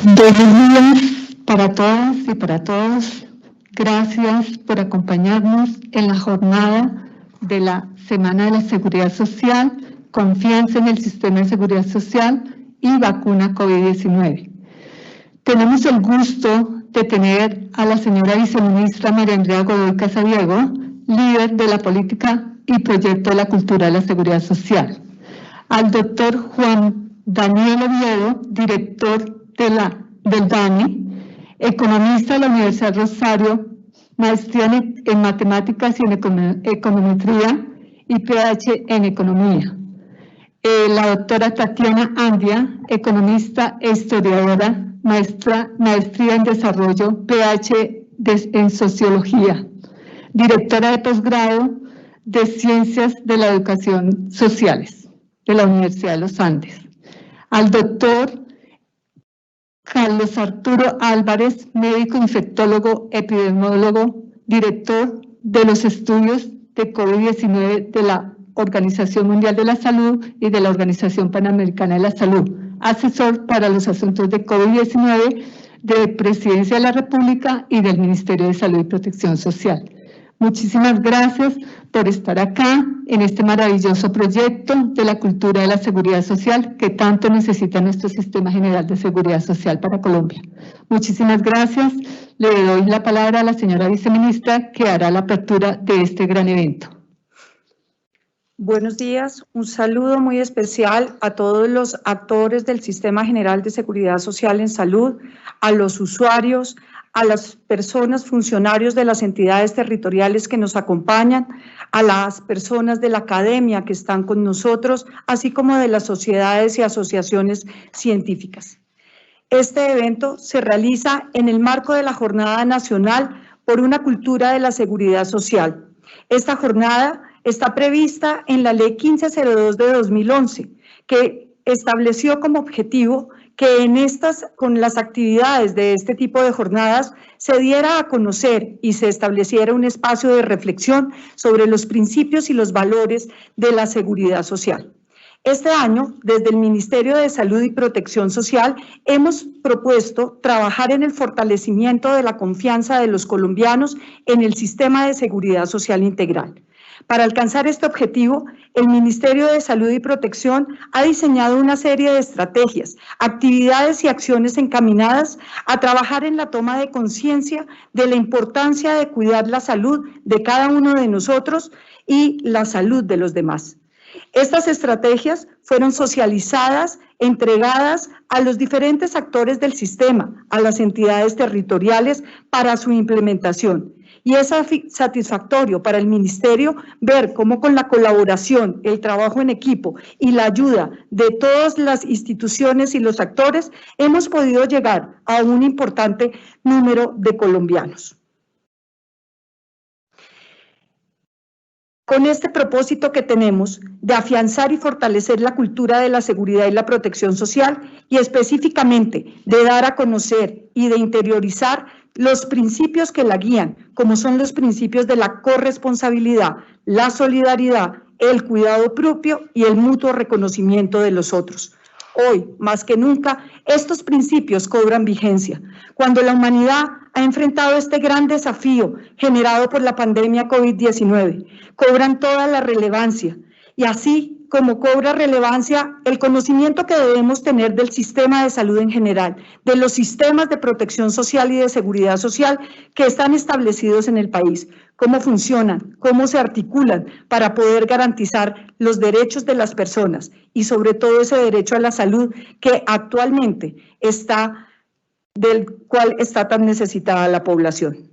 Buenos días para todas y para todos. Gracias por acompañarnos en la jornada de la Semana de la Seguridad Social, Confianza en el Sistema de Seguridad Social y Vacuna COVID-19. Tenemos el gusto de tener a la señora viceministra María Andrea Godoy Casadiego, líder de la política y proyecto de la cultura de la seguridad social, al doctor Juan Daniel Oviedo, director del DANE, economista de la Universidad Rosario, maestría en matemáticas y en econometría y PhD en economía. La doctora Tatiana Andia, economista e historiadora, maestría en desarrollo, PhD en sociología, directora de posgrado de Ciencias de la Educación Sociales de la Universidad de los Andes. Al doctor Carlos Arturo Álvarez, médico infectólogo, epidemiólogo, director de los estudios de COVID-19 de la Organización Mundial de la Salud y de la Organización Panamericana de la Salud, asesor para los asuntos de COVID-19 de Presidencia de la República y del Ministerio de Salud y Protección Social. Muchísimas gracias por estar acá en este maravilloso proyecto de la cultura de la seguridad social que tanto necesita nuestro Sistema General de Seguridad Social para Colombia. Muchísimas gracias. Le doy la palabra a la señora viceministra que hará la apertura de este gran evento. Buenos días, un saludo muy especial a todos los actores del Sistema General de Seguridad Social en Salud, a los usuarios, a las personas, funcionarios de las entidades territoriales que nos acompañan, a las personas de la academia que están con nosotros, así como de las sociedades y asociaciones científicas. Este evento se realiza en el marco de la Jornada Nacional por una Cultura de la Seguridad Social. Esta jornada está prevista en la Ley 1502 de 2011, que estableció como objetivo que con las actividades de este tipo de jornadas se diera a conocer y se estableciera un espacio de reflexión sobre los principios y los valores de la seguridad social. Este año, desde el Ministerio de Salud y Protección Social, hemos propuesto trabajar en el fortalecimiento de la confianza de los colombianos en el sistema de seguridad social integral. Para alcanzar este objetivo, el Ministerio de Salud y Protección ha diseñado una serie de estrategias, actividades y acciones encaminadas a trabajar en la toma de conciencia de la importancia de cuidar la salud de cada uno de nosotros y la salud de los demás. Estas estrategias fueron socializadas, entregadas a los diferentes actores del sistema, a las entidades territoriales para su implementación. Y es satisfactorio para el Ministerio ver cómo con la colaboración, el trabajo en equipo y la ayuda de todas las instituciones y los actores, hemos podido llegar a un importante número de colombianos. Con este propósito que tenemos de afianzar y fortalecer la cultura de la seguridad y la protección social y específicamente de dar a conocer y de interiorizar los principios que la guían, como son los principios de la corresponsabilidad, la solidaridad, el cuidado propio y el mutuo reconocimiento de los otros. Hoy, más que nunca, estos principios cobran vigencia. Cuando la humanidad ha enfrentado este gran desafío generado por la pandemia COVID-19, cobran toda la relevancia. Y así como cobra relevancia el conocimiento que debemos tener del sistema de salud en general, de los sistemas de protección social y de seguridad social que están establecidos en el país, cómo funcionan, cómo se articulan para poder garantizar los derechos de las personas y sobre todo ese derecho a la salud que actualmente del cual está tan necesitada la población.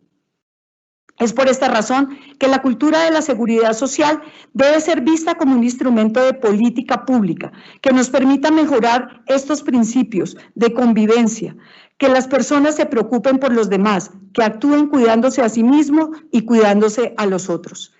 Es por esta razón que la cultura de la seguridad social debe ser vista como un instrumento de política pública que nos permita mejorar estos principios de convivencia, que las personas se preocupen por los demás, que actúen cuidándose a sí mismos y cuidándose a los otros.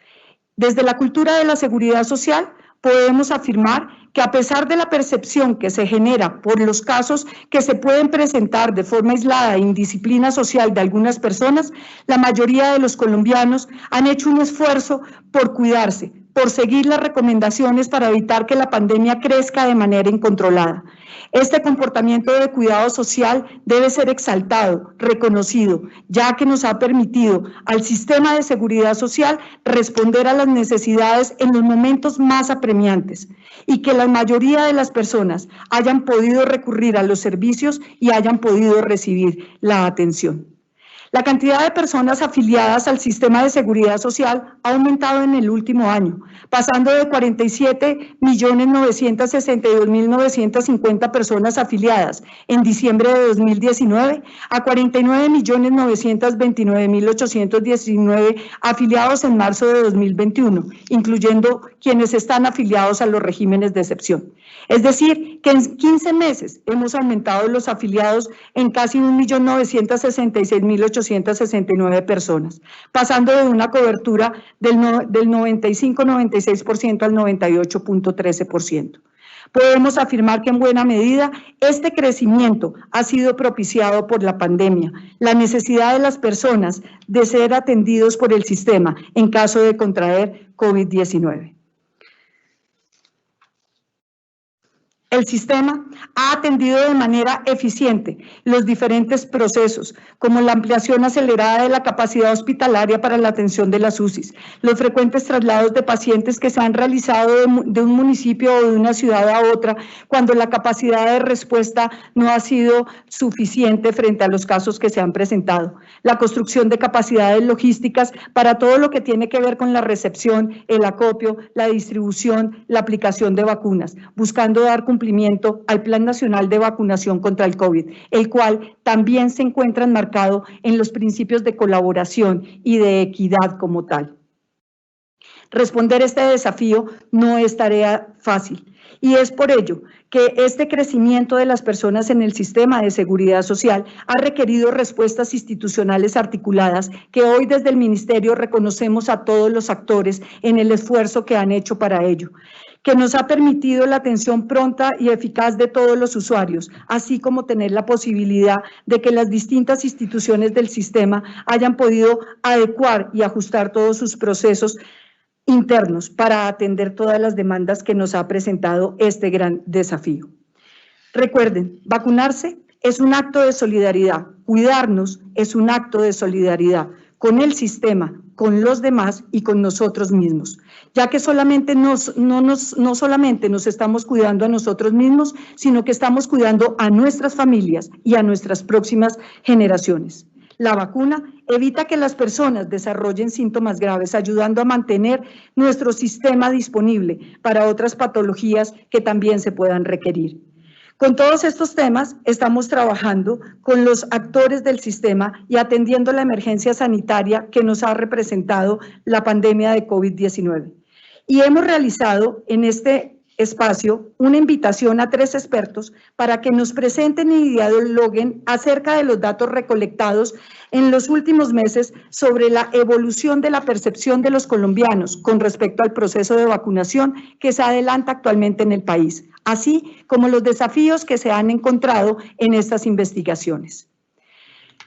Desde la cultura de la seguridad social podemos afirmar que a pesar de la percepción que se genera por los casos que se pueden presentar de forma aislada e indisciplina social de algunas personas, la mayoría de los colombianos han hecho un esfuerzo por cuidarse, por seguir las recomendaciones para evitar que la pandemia crezca de manera incontrolada. Este comportamiento de cuidado social debe ser exaltado, reconocido, ya que nos ha permitido al sistema de seguridad social responder a las necesidades en los momentos más apremiantes y que la mayoría de las personas hayan podido recurrir a los servicios y hayan podido recibir la atención. La cantidad de personas afiliadas al sistema de seguridad social ha aumentado en el último año, pasando de 47.962.950 personas afiliadas en diciembre de 2019 a 49.929.819 afiliados en marzo de 2021, incluyendo quienes están afiliados a los regímenes de excepción. Es decir, que en 15 meses hemos aumentado los afiliados en casi 1.966.869 personas, pasando de una cobertura del 95-96% al 98.13%. Podemos afirmar que en buena medida este crecimiento ha sido propiciado por la pandemia, la necesidad de las personas de ser atendidos por el sistema en caso de contraer COVID-19. El sistema ha atendido de manera eficiente los diferentes procesos, como la ampliación acelerada de la capacidad hospitalaria para la atención de las UCIs, los frecuentes traslados de pacientes que se han realizado de un municipio o de una ciudad a otra cuando la capacidad de respuesta no ha sido suficiente frente a los casos que se han presentado, la construcción de capacidades logísticas para todo lo que tiene que ver con la recepción, el acopio, la distribución, la aplicación de vacunas, buscando dar cumplimiento al Plan Nacional de Vacunación contra el COVID, el cual también se encuentra enmarcado en los principios de colaboración y de equidad como tal. Responder este desafío no es tarea fácil y es por ello que este crecimiento de las personas en el sistema de seguridad social ha requerido respuestas institucionales articuladas que hoy desde el Ministerio reconocemos a todos los actores en el esfuerzo que han hecho para ello, que nos ha permitido la atención pronta y eficaz de todos los usuarios, así como tener la posibilidad de que las distintas instituciones del sistema hayan podido adecuar y ajustar todos sus procesos internos para atender todas las demandas que nos ha presentado este gran desafío. Recuerden, vacunarse es un acto de solidaridad, cuidarnos es un acto de solidaridad con el sistema, con los demás y con nosotros mismos, ya que no solamente nos estamos cuidando a nosotros mismos, sino que estamos cuidando a nuestras familias y a nuestras próximas generaciones. La vacuna evita que las personas desarrollen síntomas graves, ayudando a mantener nuestro sistema disponible para otras patologías que también se puedan requerir. Con todos estos temas estamos trabajando con los actores del sistema y atendiendo la emergencia sanitaria que nos ha representado la pandemia de COVID-19. Y hemos realizado en este espacio una invitación a 3 expertos para que nos presenten y dialoguen acerca de los datos recolectados en los últimos meses sobre la evolución de la percepción de los colombianos con respecto al proceso de vacunación que se adelanta actualmente en el país, así como los desafíos que se han encontrado en estas investigaciones.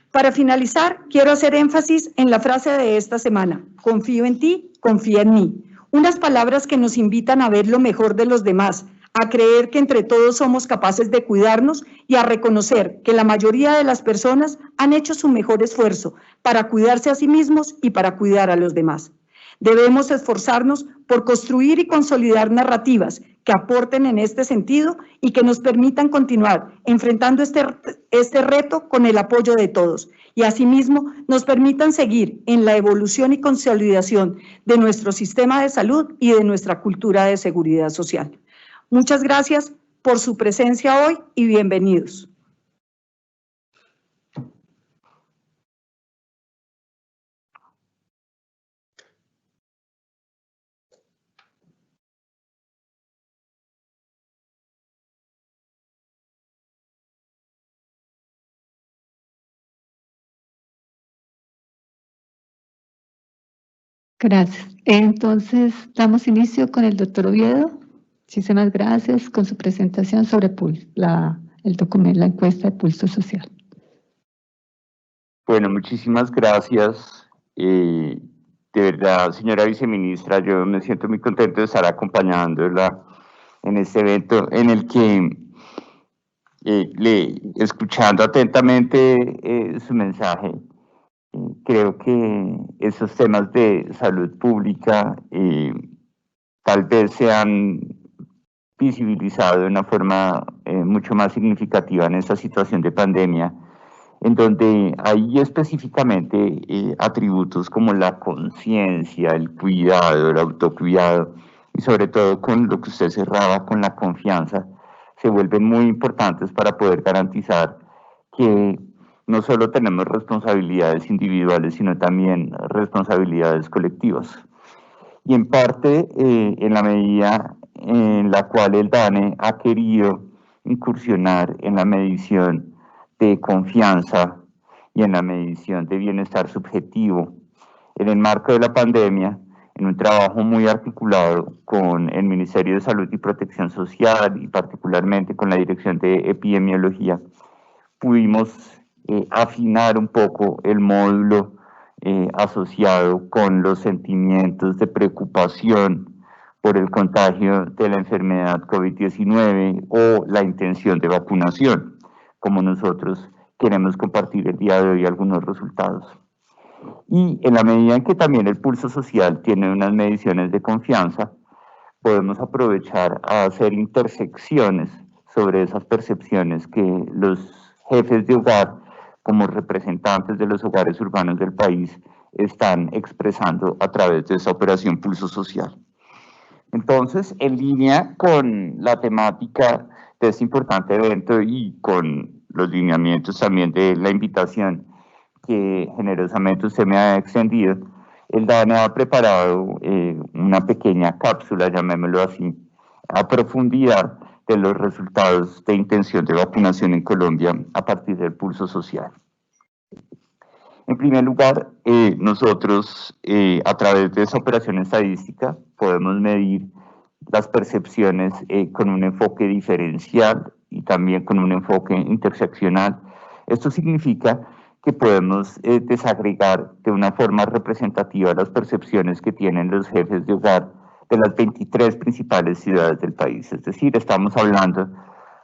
Para finalizar, quiero hacer énfasis en la frase de esta semana: confío en ti, confía en mí. Unas palabras que nos invitan a ver lo mejor de los demás, a creer que entre todos somos capaces de cuidarnos y a reconocer que la mayoría de las personas han hecho su mejor esfuerzo para cuidarse a sí mismos y para cuidar a los demás. Debemos esforzarnos por construir y consolidar narrativas que aporten en este sentido y que nos permitan continuar enfrentando este reto con el apoyo de todos y asimismo nos permitan seguir en la evolución y consolidación de nuestro sistema de salud y de nuestra cultura de seguridad social. Muchas gracias por su presencia hoy y bienvenidos. Gracias. Entonces, damos inicio con el doctor Oviedo. Muchísimas gracias con su presentación sobre el documento, la encuesta de pulso social. Bueno, muchísimas gracias de verdad, señora viceministra, yo me siento muy contento de estar acompañándola en este evento en el que, escuchando atentamente su mensaje, creo que esos temas de salud pública tal vez se han visibilizado de una forma mucho más significativa en esta situación de pandemia, en donde hay específicamente atributos como la conciencia, el cuidado, el autocuidado, y sobre todo con lo que usted cerraba, con la confianza, se vuelven muy importantes para poder garantizar que no solo tenemos responsabilidades individuales, sino también responsabilidades colectivas. Y en parte, en la medida en la cual el DANE ha querido incursionar en la medición de confianza y en la medición de bienestar subjetivo, en el marco de la pandemia, en un trabajo muy articulado con el Ministerio de Salud y Protección Social y particularmente con la Dirección de Epidemiología, pudimos afinar un poco el módulo asociado con los sentimientos de preocupación por el contagio de la enfermedad COVID-19 o la intención de vacunación, como nosotros queremos compartir el día de hoy algunos resultados. Y en la medida en que también el pulso social tiene unas mediciones de confianza, podemos aprovechar a hacer intersecciones sobre esas percepciones que los jefes de hogar, como representantes de los hogares urbanos del país, están expresando a través de esa operación Pulso Social. Entonces, en línea con la temática de este importante evento y con los lineamientos también de la invitación que generosamente usted me ha extendido, el DANE ha preparado una pequeña cápsula, llamémoslo así, a profundidad de los resultados de intención de vacunación en Colombia a partir del pulso social. En primer lugar, nosotros a través de esa operación estadística podemos medir las percepciones con un enfoque diferencial y también con un enfoque interseccional. Esto significa que podemos desagregar de una forma representativa las percepciones que tienen los jefes de hogar de las 23 principales ciudades del país. Es decir, estamos hablando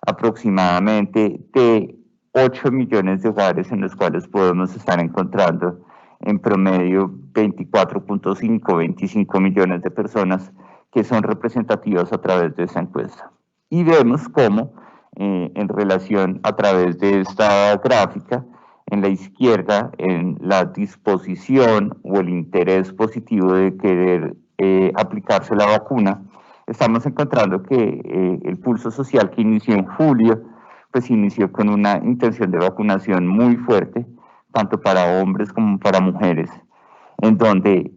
aproximadamente de 8 millones de hogares en los cuales podemos estar encontrando en promedio 24.5, 25 millones de personas que son representativas a través de esa encuesta. Y vemos cómo en relación a través de esta gráfica, en la izquierda, en la disposición o el interés positivo de querer aplicarse la vacuna, estamos encontrando que el pulso social que inició en julio, pues inició con una intención de vacunación muy fuerte, tanto para hombres como para mujeres, en donde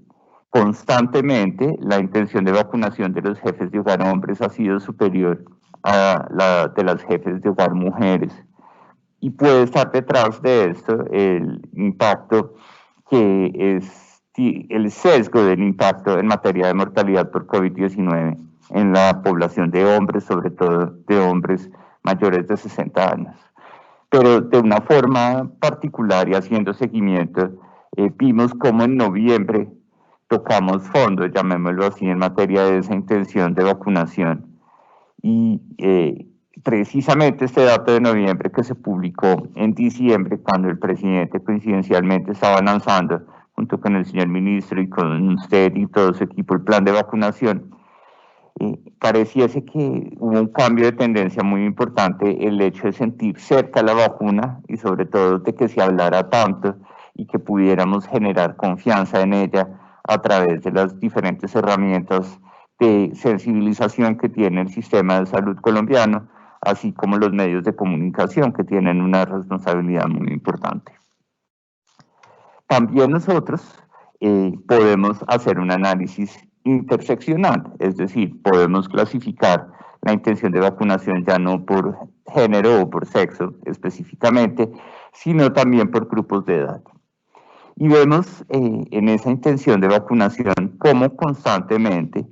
constantemente la intención de vacunación de los jefes de hogar hombres ha sido superior a la de las jefes de hogar mujeres. Y puede estar detrás de esto el impacto que es el sesgo del impacto en materia de mortalidad por COVID-19 en la población de hombres, sobre todo de hombres mayores de 60 años. Pero de una forma particular y haciendo seguimiento, vimos cómo en noviembre tocamos fondo, llamémoslo así, en materia de esa intención de vacunación. Y precisamente este dato de noviembre que se publicó en diciembre, cuando el presidente coincidencialmente estaba lanzando, junto con el señor ministro y con usted y todo su equipo, el plan de vacunación, pareciese que hubo un cambio de tendencia muy importante, el hecho de sentir cerca la vacuna y sobre todo de que se hablara tanto y que pudiéramos generar confianza en ella a través de las diferentes herramientas de sensibilización que tiene el sistema de salud colombiano, así como los medios de comunicación que tienen una responsabilidad muy importante. También nosotros podemos hacer un análisis interseccional, es decir, podemos clasificar la intención de vacunación ya no por género o por sexo específicamente, sino también por grupos de edad. Y vemos en esa intención de vacunación cómo constantemente,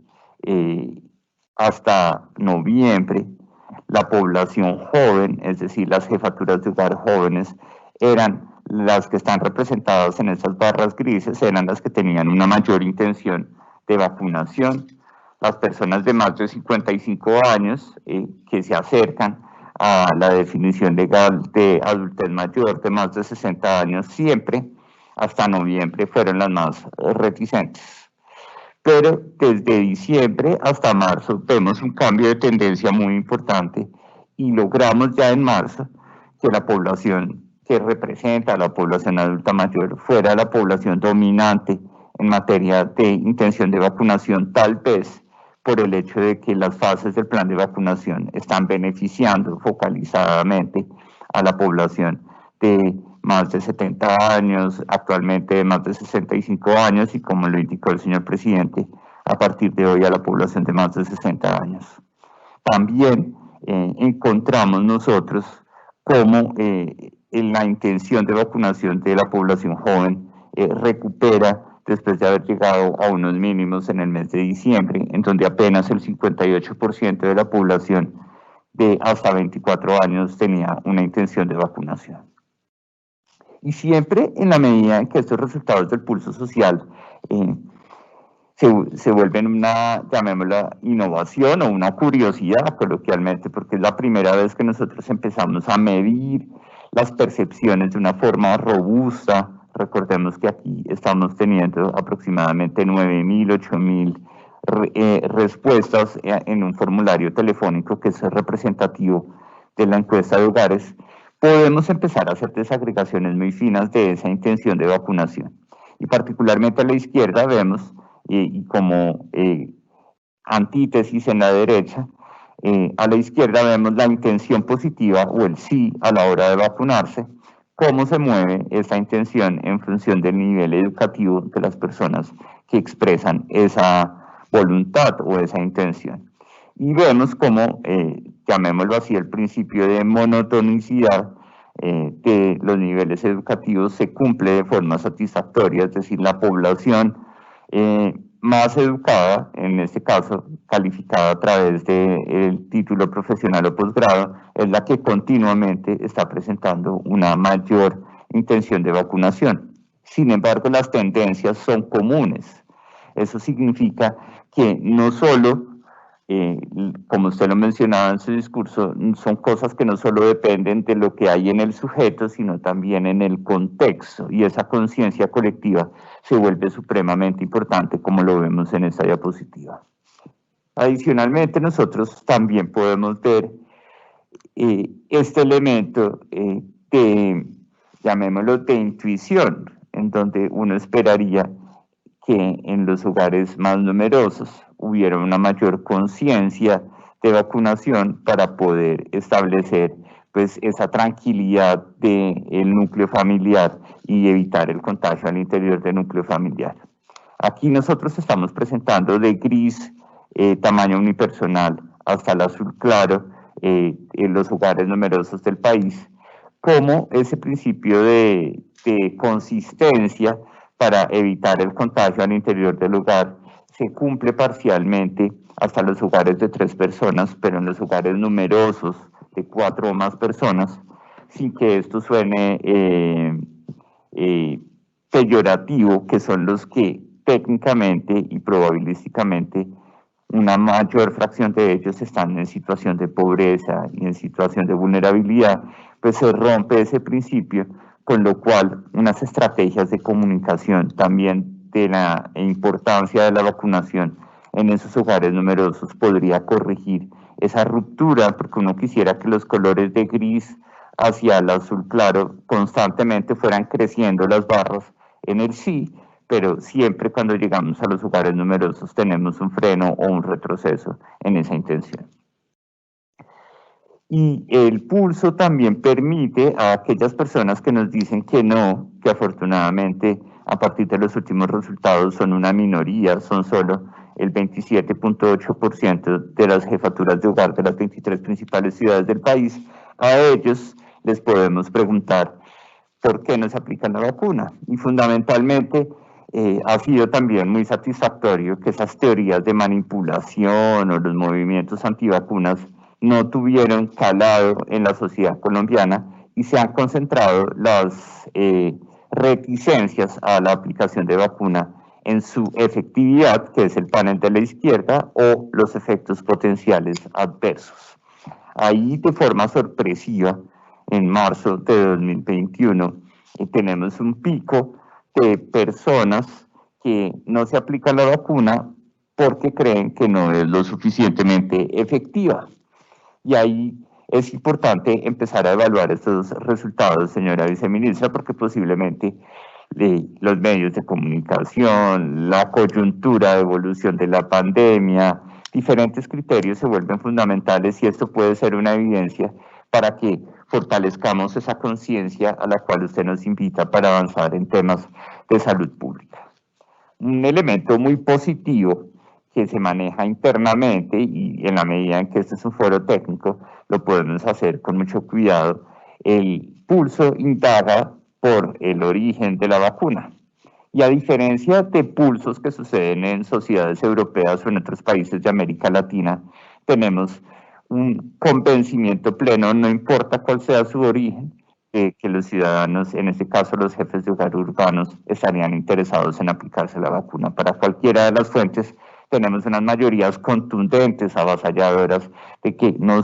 hasta noviembre, la población joven, es decir, las jefaturas de hogar jóvenes, eran las que están representadas en esas barras grises eran las que tenían una mayor intención de vacunación. Las personas de más de 55 años que se acercan a la definición legal de adultez mayor de más de 60 años siempre, hasta noviembre, fueron las más reticentes. Pero desde diciembre hasta marzo vemos un cambio de tendencia muy importante y logramos ya en marzo que la población que representa a la población adulta mayor fuera la población dominante en materia de intención de vacunación, tal vez por el hecho de que las fases del plan de vacunación están beneficiando focalizadamente a la población de más de 70 años, actualmente de más de 65 años y, como lo indicó el señor presidente, a partir de hoy a la población de más de 60 años. También encontramos nosotros cómo en la intención de vacunación de la población joven recupera después de haber llegado a unos mínimos en el mes de diciembre, en donde apenas el 58% de la población de hasta 24 años tenía una intención de vacunación. Y siempre en la medida en que estos resultados del pulso social se vuelven una, llamémosla, innovación o una curiosidad coloquialmente, porque es la primera vez que nosotros empezamos a medir las percepciones de una forma robusta. Recordemos que aquí estamos teniendo aproximadamente 9.000, 8.000 respuestas en un formulario telefónico que es representativo de la encuesta de hogares. Podemos empezar a hacer desagregaciones muy finas de esa intención de vacunación. Y particularmente a la izquierda vemos, y como antítesis en la derecha, a la izquierda vemos la intención positiva o el sí a la hora de vacunarse, cómo se mueve esa intención en función del nivel educativo de las personas que expresan esa voluntad o esa intención. Y vemos cómo, llamémoslo así, el principio de monotonicidad de los niveles educativos se cumple de forma satisfactoria, es decir, la población más educada, en este caso calificada a través del título profesional o posgrado, es la que continuamente está presentando una mayor intención de vacunación. Sin embargo, las tendencias son comunes. Eso significa que no solo, como usted lo mencionaba en su discurso, son cosas que no solo dependen de lo que hay en el sujeto, sino también en el contexto, y esa conciencia colectiva se vuelve supremamente importante, como lo vemos en esta diapositiva. Adicionalmente, nosotros también podemos ver este elemento de, llamémoslo, de intuición, en donde uno esperaría que en los hogares más numerosos hubiera una mayor conciencia de vacunación para poder establecer pues esa tranquilidad del núcleo familiar y evitar el contagio al interior del núcleo familiar. Aquí nosotros estamos presentando de gris tamaño unipersonal hasta el azul claro en los hogares numerosos del país, como ese principio de consistencia para evitar el contagio al interior del hogar se cumple parcialmente hasta los hogares de 3 personas, pero en los hogares numerosos de 4 o más personas, sin que esto suene peyorativo, que son los que técnicamente y probabilísticamente una mayor fracción de ellos están en situación de pobreza y en situación de vulnerabilidad, pues se rompe ese principio, con lo cual unas estrategias de comunicación también de la importancia de la vacunación en esos hogares numerosos podría corregir esa ruptura, porque uno quisiera que los colores de gris hacia el azul claro constantemente fueran creciendo las barras en el sí, pero siempre cuando llegamos a los hogares numerosos tenemos un freno o un retroceso en esa intención. Y el pulso también permite a aquellas personas que nos dicen que no, que afortunadamente a partir de los últimos resultados son una minoría, son solo el 27.8% de las jefaturas de hogar de las 23 principales ciudades del país. A ellos les podemos preguntar por qué no se aplican la vacuna. Y fundamentalmente ha sido también muy satisfactorio que esas teorías de manipulación o los movimientos antivacunas no tuvieron calado en la sociedad colombiana y se han concentrado las reticencias a la aplicación de vacuna en su efectividad, que es el panel de la izquierda, o los efectos potenciales adversos. Ahí, de forma sorpresiva, en marzo de 2021, tenemos un pico de personas que no se aplican la vacuna porque creen que no es lo suficientemente efectiva. Y ahí es importante empezar a evaluar estos resultados, señora viceministra, porque posiblemente los medios de comunicación, la coyuntura de evolución de la pandemia, diferentes criterios se vuelven fundamentales y esto puede ser una evidencia para que fortalezcamos esa conciencia a la cual usted nos invita para avanzar en temas de salud pública. Un elemento muy positivo que se maneja internamente y en la medida en que este es un foro técnico, lo podemos hacer con mucho cuidado. El pulso indaga por el origen de la vacuna. Y a diferencia de pulsos que suceden en sociedades europeas o en otros países de América Latina, tenemos un convencimiento pleno, no importa cuál sea su origen, que los ciudadanos, en este caso los jefes de hogar urbanos, estarían interesados en aplicarse la vacuna. Para cualquiera de las fuentes tenemos unas mayorías contundentes, avasalladoras, de que no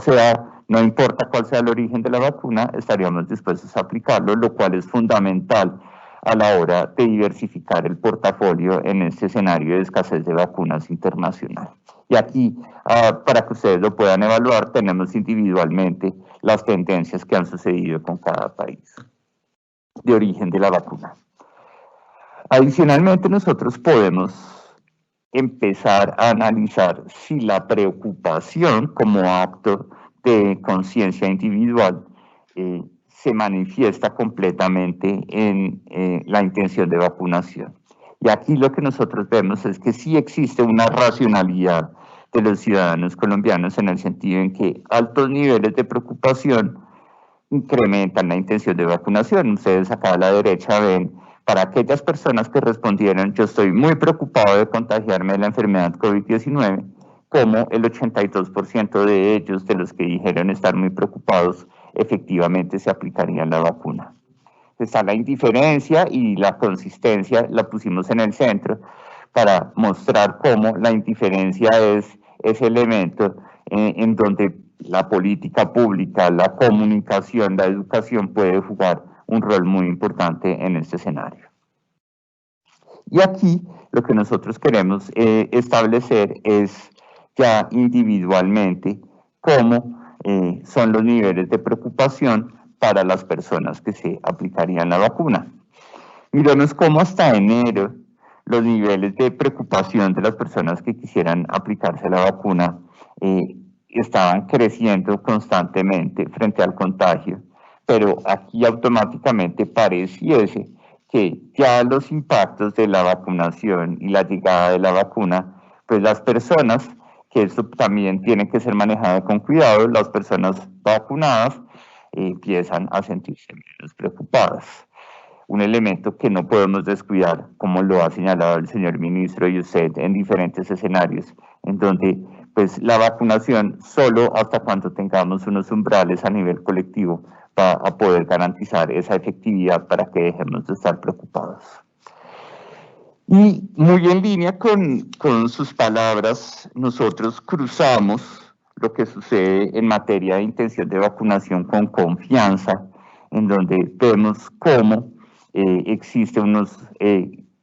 importa cuál sea el origen de la vacuna, estaríamos dispuestos a aplicarlo, lo cual es fundamental a la hora de diversificar el portafolio en este escenario de escasez de vacunas internacional. Y aquí, para que ustedes lo puedan evaluar, tenemos individualmente las tendencias que han sucedido con cada país de origen de la vacuna. Adicionalmente, nosotros podemos empezar a analizar si la preocupación como acto de conciencia individual se manifiesta completamente en la intención de vacunación. Y aquí lo que nosotros vemos es que sí existe una racionalidad de los ciudadanos colombianos en el sentido en que altos niveles de preocupación incrementan la intención de vacunación. Ustedes acá a la derecha ven, para aquellas personas que respondieron, yo estoy muy preocupado de contagiarme de la enfermedad COVID-19, como el 82% de ellos, de los que dijeron estar muy preocupados, efectivamente se aplicarían la vacuna. Está la indiferencia y la consistencia, la pusimos en el centro para mostrar cómo la indiferencia es ese elemento en donde la política pública, la comunicación, la educación puede jugar un rol muy importante en este escenario. Y aquí lo que nosotros queremos establecer es ya individualmente cómo son los niveles de preocupación para las personas que se aplicarían la vacuna. Miremos cómo hasta enero los niveles de preocupación de las personas que quisieran aplicarse la vacuna estaban creciendo constantemente frente al contagio, pero aquí automáticamente pareciese que ya los impactos de la vacunación y la llegada de la vacuna, pues las personas, que esto también tiene que ser manejado con cuidado, las personas vacunadas empiezan a sentirse menos preocupadas. Un elemento que no podemos descuidar, como lo ha señalado el señor ministro y usted en diferentes escenarios, en donde pues la vacunación solo hasta cuando tengamos unos umbrales a nivel colectivo va a poder garantizar esa efectividad para que dejemos de estar preocupados. Y muy en línea con sus palabras, nosotros cruzamos lo que sucede en materia de intención de vacunación con confianza, en donde vemos cómo existe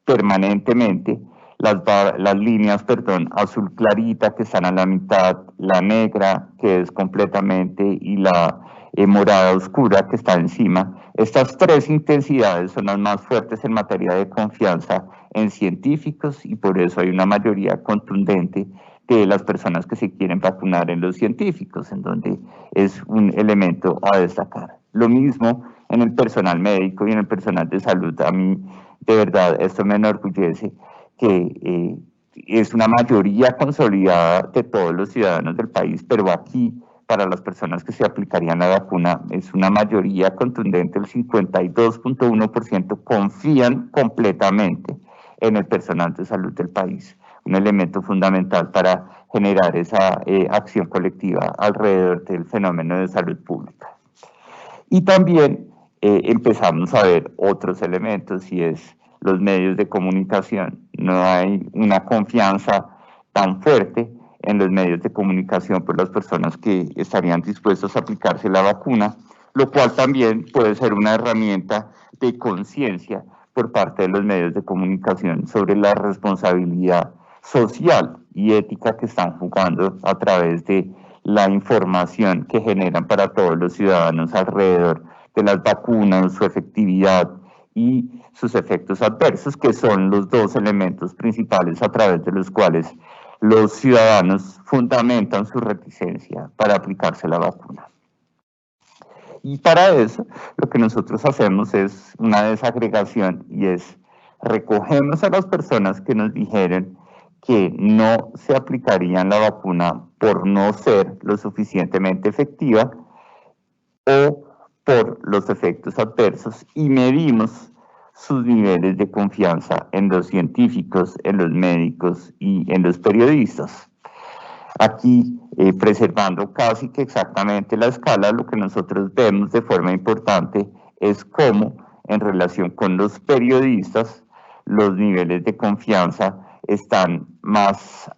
permanentemente las líneas, azul clarita que están a la mitad, la negra que es completamente y la morada oscura que está encima. Estas tres intensidades son las más fuertes en materia de confianza en científicos y por eso hay una mayoría contundente de las personas que se quieren vacunar en los científicos, en donde es un elemento a destacar. Lo mismo en el personal médico y en el personal de salud. A mí, de verdad, esto me enorgullece que es una mayoría consolidada de todos los ciudadanos del país, pero aquí, para las personas que se aplicarían la vacuna, es una mayoría contundente, el 52.1% confían completamente en el personal de salud del país. Un elemento fundamental para generar esa acción colectiva alrededor del fenómeno de salud pública. Y también empezamos a ver otros elementos, y es los medios de comunicación. No hay una confianza tan fuerte en los medios de comunicación por las personas que estarían dispuestos a aplicarse la vacuna, lo cual también puede ser una herramienta de conciencia por parte de los medios de comunicación sobre la responsabilidad social y ética que están jugando a través de la información que generan para todos los ciudadanos alrededor de las vacunas, su efectividad y sus efectos adversos, que son los dos elementos principales a través de los cuales los ciudadanos fundamentan su reticencia para aplicarse la vacuna. Y para eso, lo que nosotros hacemos es una desagregación, y es recogemos a las personas que nos dijeron que no se aplicarían la vacuna por no ser lo suficientemente efectiva o por los efectos adversos, y medimos sus niveles de confianza en los científicos, en los médicos y en los periodistas. Aquí, preservando casi que exactamente la escala, lo que nosotros vemos de forma importante es cómo, en relación con los periodistas, los niveles de confianza están más,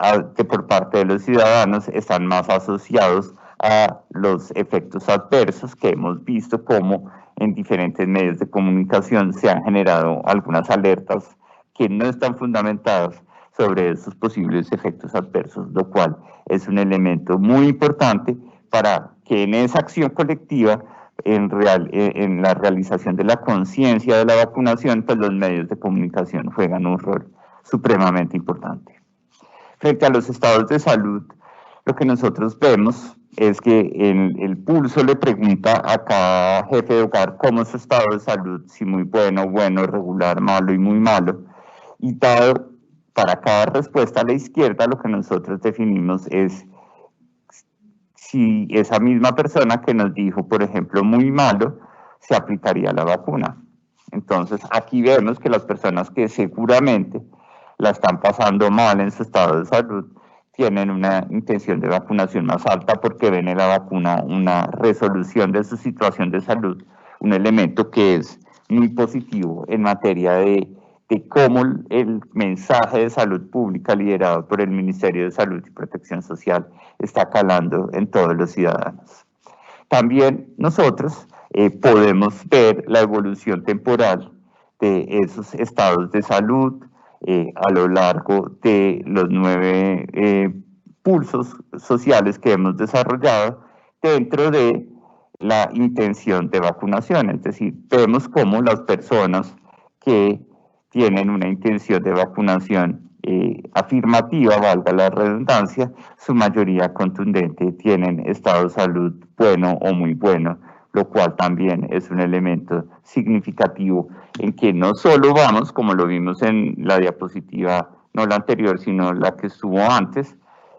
por parte de los ciudadanos, están más asociados a los efectos adversos, que hemos visto cómo en diferentes medios de comunicación se han generado algunas alertas que no están fundamentadas sobre esos posibles efectos adversos, lo cual es un elemento muy importante para que en esa acción colectiva, en la realización de la conciencia de la vacunación, pues los medios de comunicación juegan un rol supremamente importante. Frente a los estados de salud, lo que nosotros vemos es que el pulso le pregunta a cada jefe de hogar cómo es su estado de salud, si muy bueno, bueno, regular, malo y muy malo, y dado para cada respuesta a la izquierda, lo que nosotros definimos es si esa misma persona que nos dijo, por ejemplo, muy malo, se aplicaría la vacuna. Entonces, aquí vemos que las personas que seguramente la están pasando mal en su estado de salud tienen una intención de vacunación más alta, porque ven en la vacuna una resolución de su situación de salud, un elemento que es muy positivo en materia de cómo el mensaje de salud pública liderado por el Ministerio de Salud y Protección Social está calando en todos los ciudadanos. También nosotros podemos ver la evolución temporal de esos estados de salud a lo largo de los 9 pulsos sociales que hemos desarrollado dentro de la intención de vacunación. Es decir, vemos cómo las personas que tienen una intención de vacunación afirmativa, valga la redundancia, su mayoría contundente tienen estado de salud bueno o muy bueno, lo cual también es un elemento significativo en que no solo vamos, como lo vimos en la diapositiva, no la anterior, sino la que estuvo antes,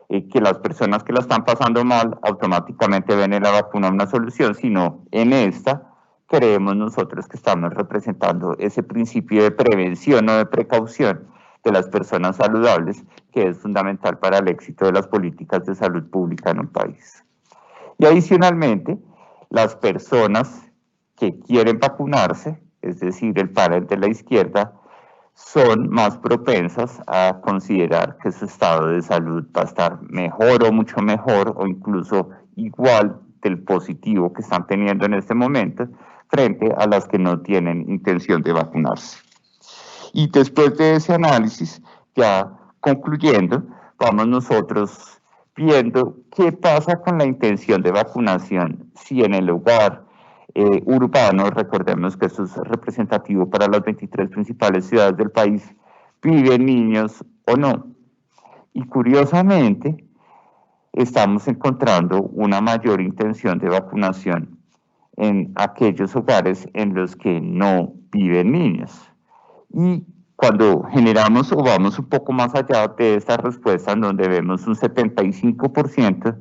que las personas que la están pasando mal automáticamente ven en la vacuna una solución, sino en esta creemos nosotros que estamos representando ese principio de prevención o de precaución de las personas saludables, que es fundamental para el éxito de las políticas de salud pública en un país. Y adicionalmente, las personas que quieren vacunarse, es decir, el panel de la izquierda, son más propensas a considerar que su estado de salud va a estar mejor o mucho mejor, o incluso igual del positivo que están teniendo en este momento, frente a las que no tienen intención de vacunarse. Y después de ese análisis, ya concluyendo, vamos nosotros viendo qué pasa con la intención de vacunación, si en el hogar urbano, recordemos que esto es representativo para las 23 principales ciudades del país, viven niños o no. Y curiosamente, estamos encontrando una mayor intención de vacunación en aquellos hogares en los que no viven niños. Y cuando generamos o vamos un poco más allá de esta respuesta, en donde vemos un 75%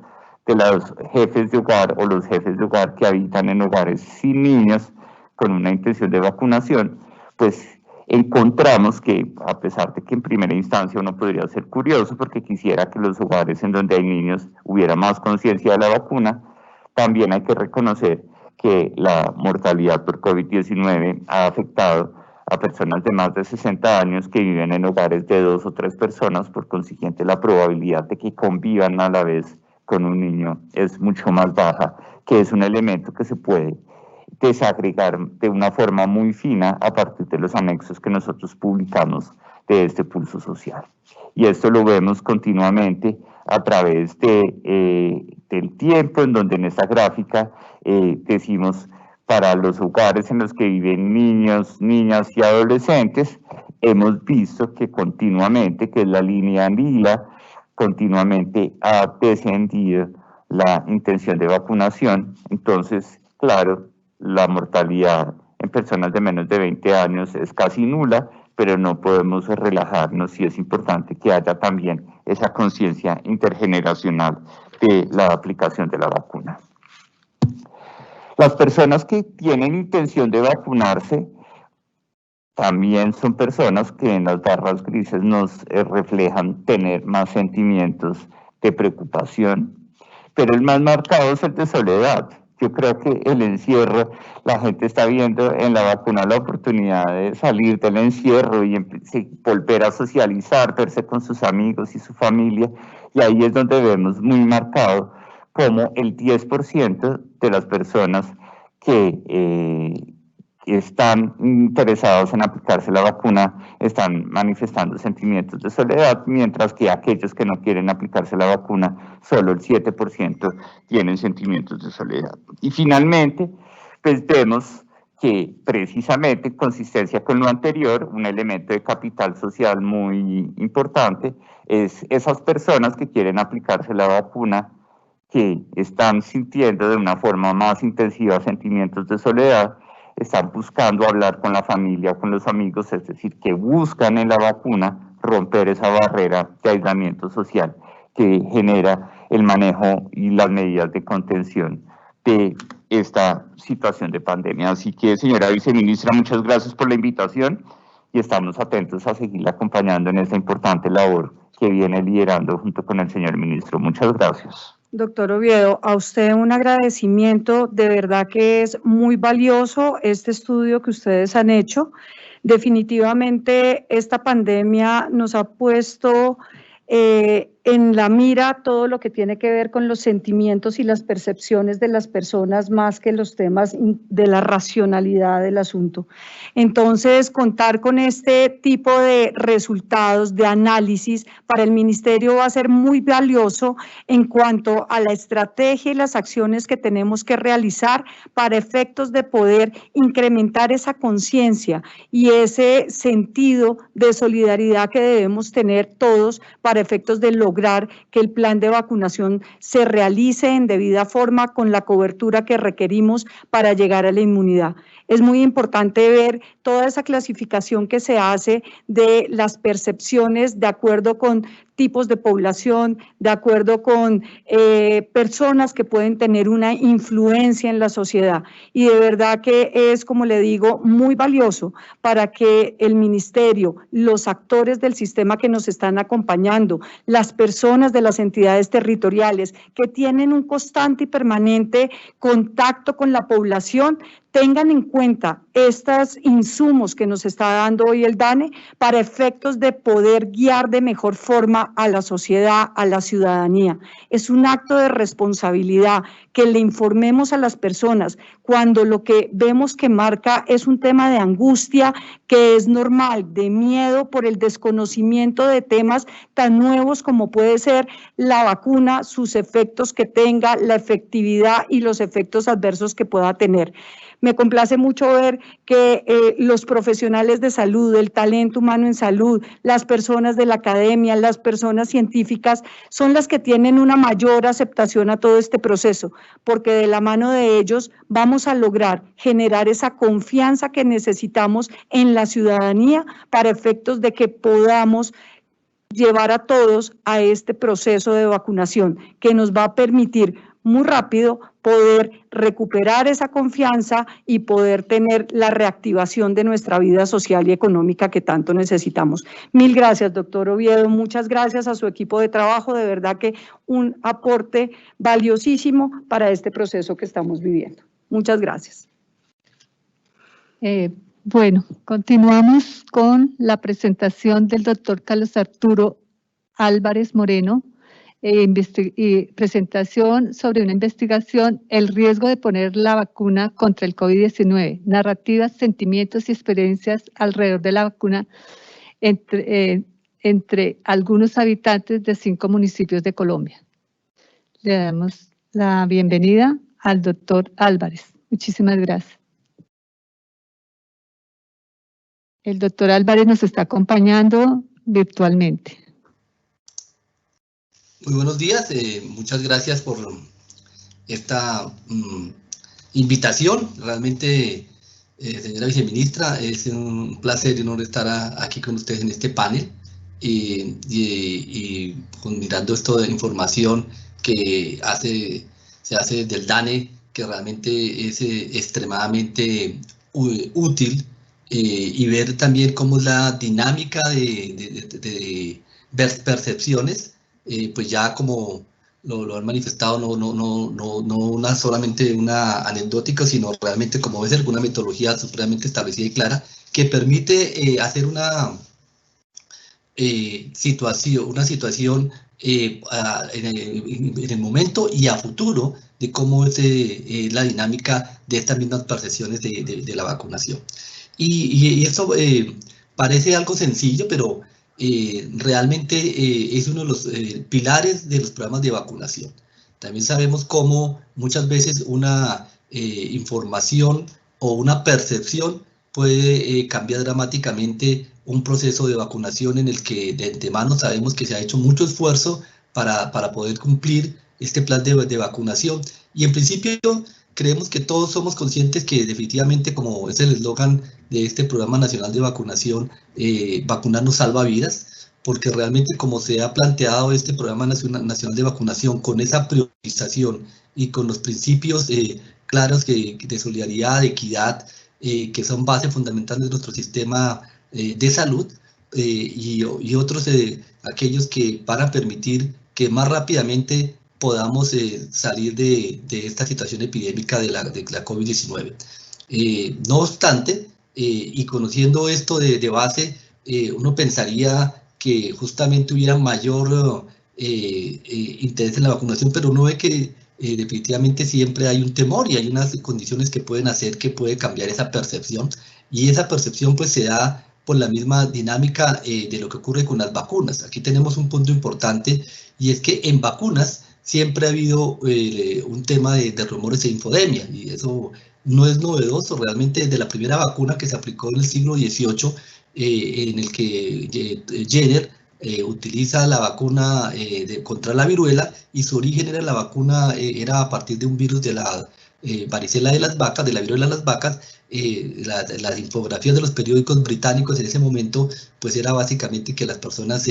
de los jefes de hogar o los jefes de hogar que habitan en hogares sin niños con una intención de vacunación, pues encontramos que, a pesar de que en primera instancia uno podría ser curioso porque quisiera que los hogares en donde hay niños hubiera más conciencia de la vacuna, también hay que reconocer que la mortalidad por COVID-19 ha afectado a personas de más de 60 años que viven en hogares de 2 o 3 personas. Por consiguiente, la probabilidad de que convivan a la vez con un niño es mucho más baja, que es un elemento que se puede desagregar de una forma muy fina a partir de los anexos que nosotros publicamos de este pulso social. Y esto lo vemos continuamente a través del tiempo, en donde en esta gráfica decimos para los hogares en los que viven niños, niñas y adolescentes, hemos visto que continuamente, que es la línea lila, continuamente ha descendido la intención de vacunación. Entonces, claro, la mortalidad en personas de menos de 20 años es casi nula, pero no podemos relajarnos y es importante que haya también esa conciencia intergeneracional de la aplicación de la vacuna. Las personas que tienen intención de vacunarse también son personas que en las barras grises nos reflejan tener más sentimientos de preocupación, pero el más marcado es el de soledad. Yo creo que el encierro, la gente está viendo en la vacuna la oportunidad de salir del encierro y volver a socializar, verse con sus amigos y su familia, y ahí es donde vemos muy marcado como el 10% de las personas que están interesados en aplicarse la vacuna están manifestando sentimientos de soledad, mientras que aquellos que no quieren aplicarse la vacuna, solo el 7% tienen sentimientos de soledad. Y finalmente, pues vemos que precisamente en consistencia con lo anterior, un elemento de capital social muy importante es esas personas que quieren aplicarse la vacuna, que están sintiendo de una forma más intensiva sentimientos de soledad, están buscando hablar con la familia o con los amigos, es decir, que buscan en la vacuna romper esa barrera de aislamiento social que genera el manejo y las medidas de contención de esta situación de pandemia. Así que, señora viceministra, muchas gracias por la invitación y estamos atentos a seguirla acompañando en esta importante labor que viene liderando junto con el señor ministro. Muchas gracias. Doctor Oviedo, a usted un agradecimiento, de verdad que es muy valioso este estudio que ustedes han hecho. Definitivamente esta pandemia nos ha puesto en la mira todo lo que tiene que ver con los sentimientos y las percepciones de las personas más que los temas de la racionalidad del asunto. Entonces, contar con este tipo de resultados, de análisis, para el Ministerio va a ser muy valioso en cuanto a la estrategia y las acciones que tenemos que realizar para efectos de poder incrementar esa conciencia y ese sentido de solidaridad que debemos tener todos para efectos de lograr que el plan de vacunación se realice en debida forma con la cobertura que requerimos para llegar a la inmunidad. Es muy importante ver toda esa clasificación que se hace de las percepciones de acuerdo con tipos de población, de acuerdo con personas que pueden tener una influencia en la sociedad. Y de verdad que es, como le digo, muy valioso para que el Ministerio, los actores del sistema que nos están acompañando, las personas de las entidades territoriales que tienen un constante y permanente contacto con la población, tengan en cuenta estos insumos que nos está dando hoy el DANE para efectos de poder guiar de mejor forma a la sociedad, a la ciudadanía. Es un acto de responsabilidad que le informemos a las personas cuando lo que vemos que marca es un tema de angustia que es normal, de miedo por el desconocimiento de temas tan nuevos como puede ser la vacuna, sus efectos que tenga, la efectividad y los efectos adversos que pueda tener. Me complace mucho ver que los profesionales de salud, el talento humano en salud, las personas de la academia, las personas científicas, son las que tienen una mayor aceptación a todo este proceso, porque de la mano de ellos vamos a lograr generar esa confianza que necesitamos en la ciudadanía para efectos de que podamos llevar a todos a este proceso de vacunación que nos va a permitir muy rápido poder recuperar esa confianza y poder tener la reactivación de nuestra vida social y económica que tanto necesitamos. Mil gracias, doctor Oviedo, muchas gracias a su equipo de trabajo, de verdad que un aporte valiosísimo para este proceso que estamos viviendo. Muchas gracias. Bueno, continuamos con la presentación del doctor Carlos Arturo Álvarez Moreno, presentación sobre una investigación, el riesgo de poner la vacuna contra el COVID-19, narrativas, sentimientos y experiencias alrededor de la vacuna entre algunos habitantes de 5 municipios de Colombia. Le damos la bienvenida al doctor Álvarez. Muchísimas gracias. El doctor Álvarez nos está acompañando virtualmente. Muy buenos días, muchas gracias por esta invitación. Realmente, señora viceministra, es un placer y un honor estar aquí con ustedes en este panel y mirando esto de información que se hace desde el DANE, que realmente es extremadamente útil, y ver también cómo es la dinámica de percepciones. Pues ya como lo han manifestado, no solamente una anecdótica, sino realmente como es alguna metodología supremamente establecida y clara que permite hacer una situación en el momento y a futuro de cómo es la dinámica de estas mismas percepciones de la vacunación. Y eso parece algo sencillo, pero realmente es uno de los pilares de los programas de vacunación. También sabemos cómo muchas veces una información o una percepción puede cambiar dramáticamente un proceso de vacunación en el que de antemano sabemos que se ha hecho mucho esfuerzo para poder cumplir este plan de vacunación. Y en principio creemos que todos somos conscientes que definitivamente, como es el eslogan de este Programa Nacional de Vacunación, vacunar nos salva vidas, porque realmente como se ha planteado este Programa Nacional de Vacunación con esa priorización y con los principios claros de solidaridad, de equidad, que son base fundamental de nuestro sistema de salud, y otros aquellos que van a permitir que más rápidamente podamos salir de esta situación epidémica de la COVID-19. No obstante, y conociendo esto de base, uno pensaría que justamente hubiera mayor interés en la vacunación, pero uno ve que definitivamente siempre hay un temor y hay unas condiciones que pueden hacer que puede cambiar esa percepción, y esa percepción pues se da por la misma dinámica de lo que ocurre con las vacunas. Aquí tenemos un punto importante, y es que en vacunas siempre ha habido un tema de rumores e infodemia, y eso no es novedoso. Realmente desde la primera vacuna que se aplicó en el siglo XVIII, en el que Jenner utiliza la vacuna contra la viruela, y su origen era la vacuna, era a partir de un virus de la varicela de las vacas, de la viruela de las vacas. Las infografías de los periódicos británicos en ese momento pues era básicamente que las personas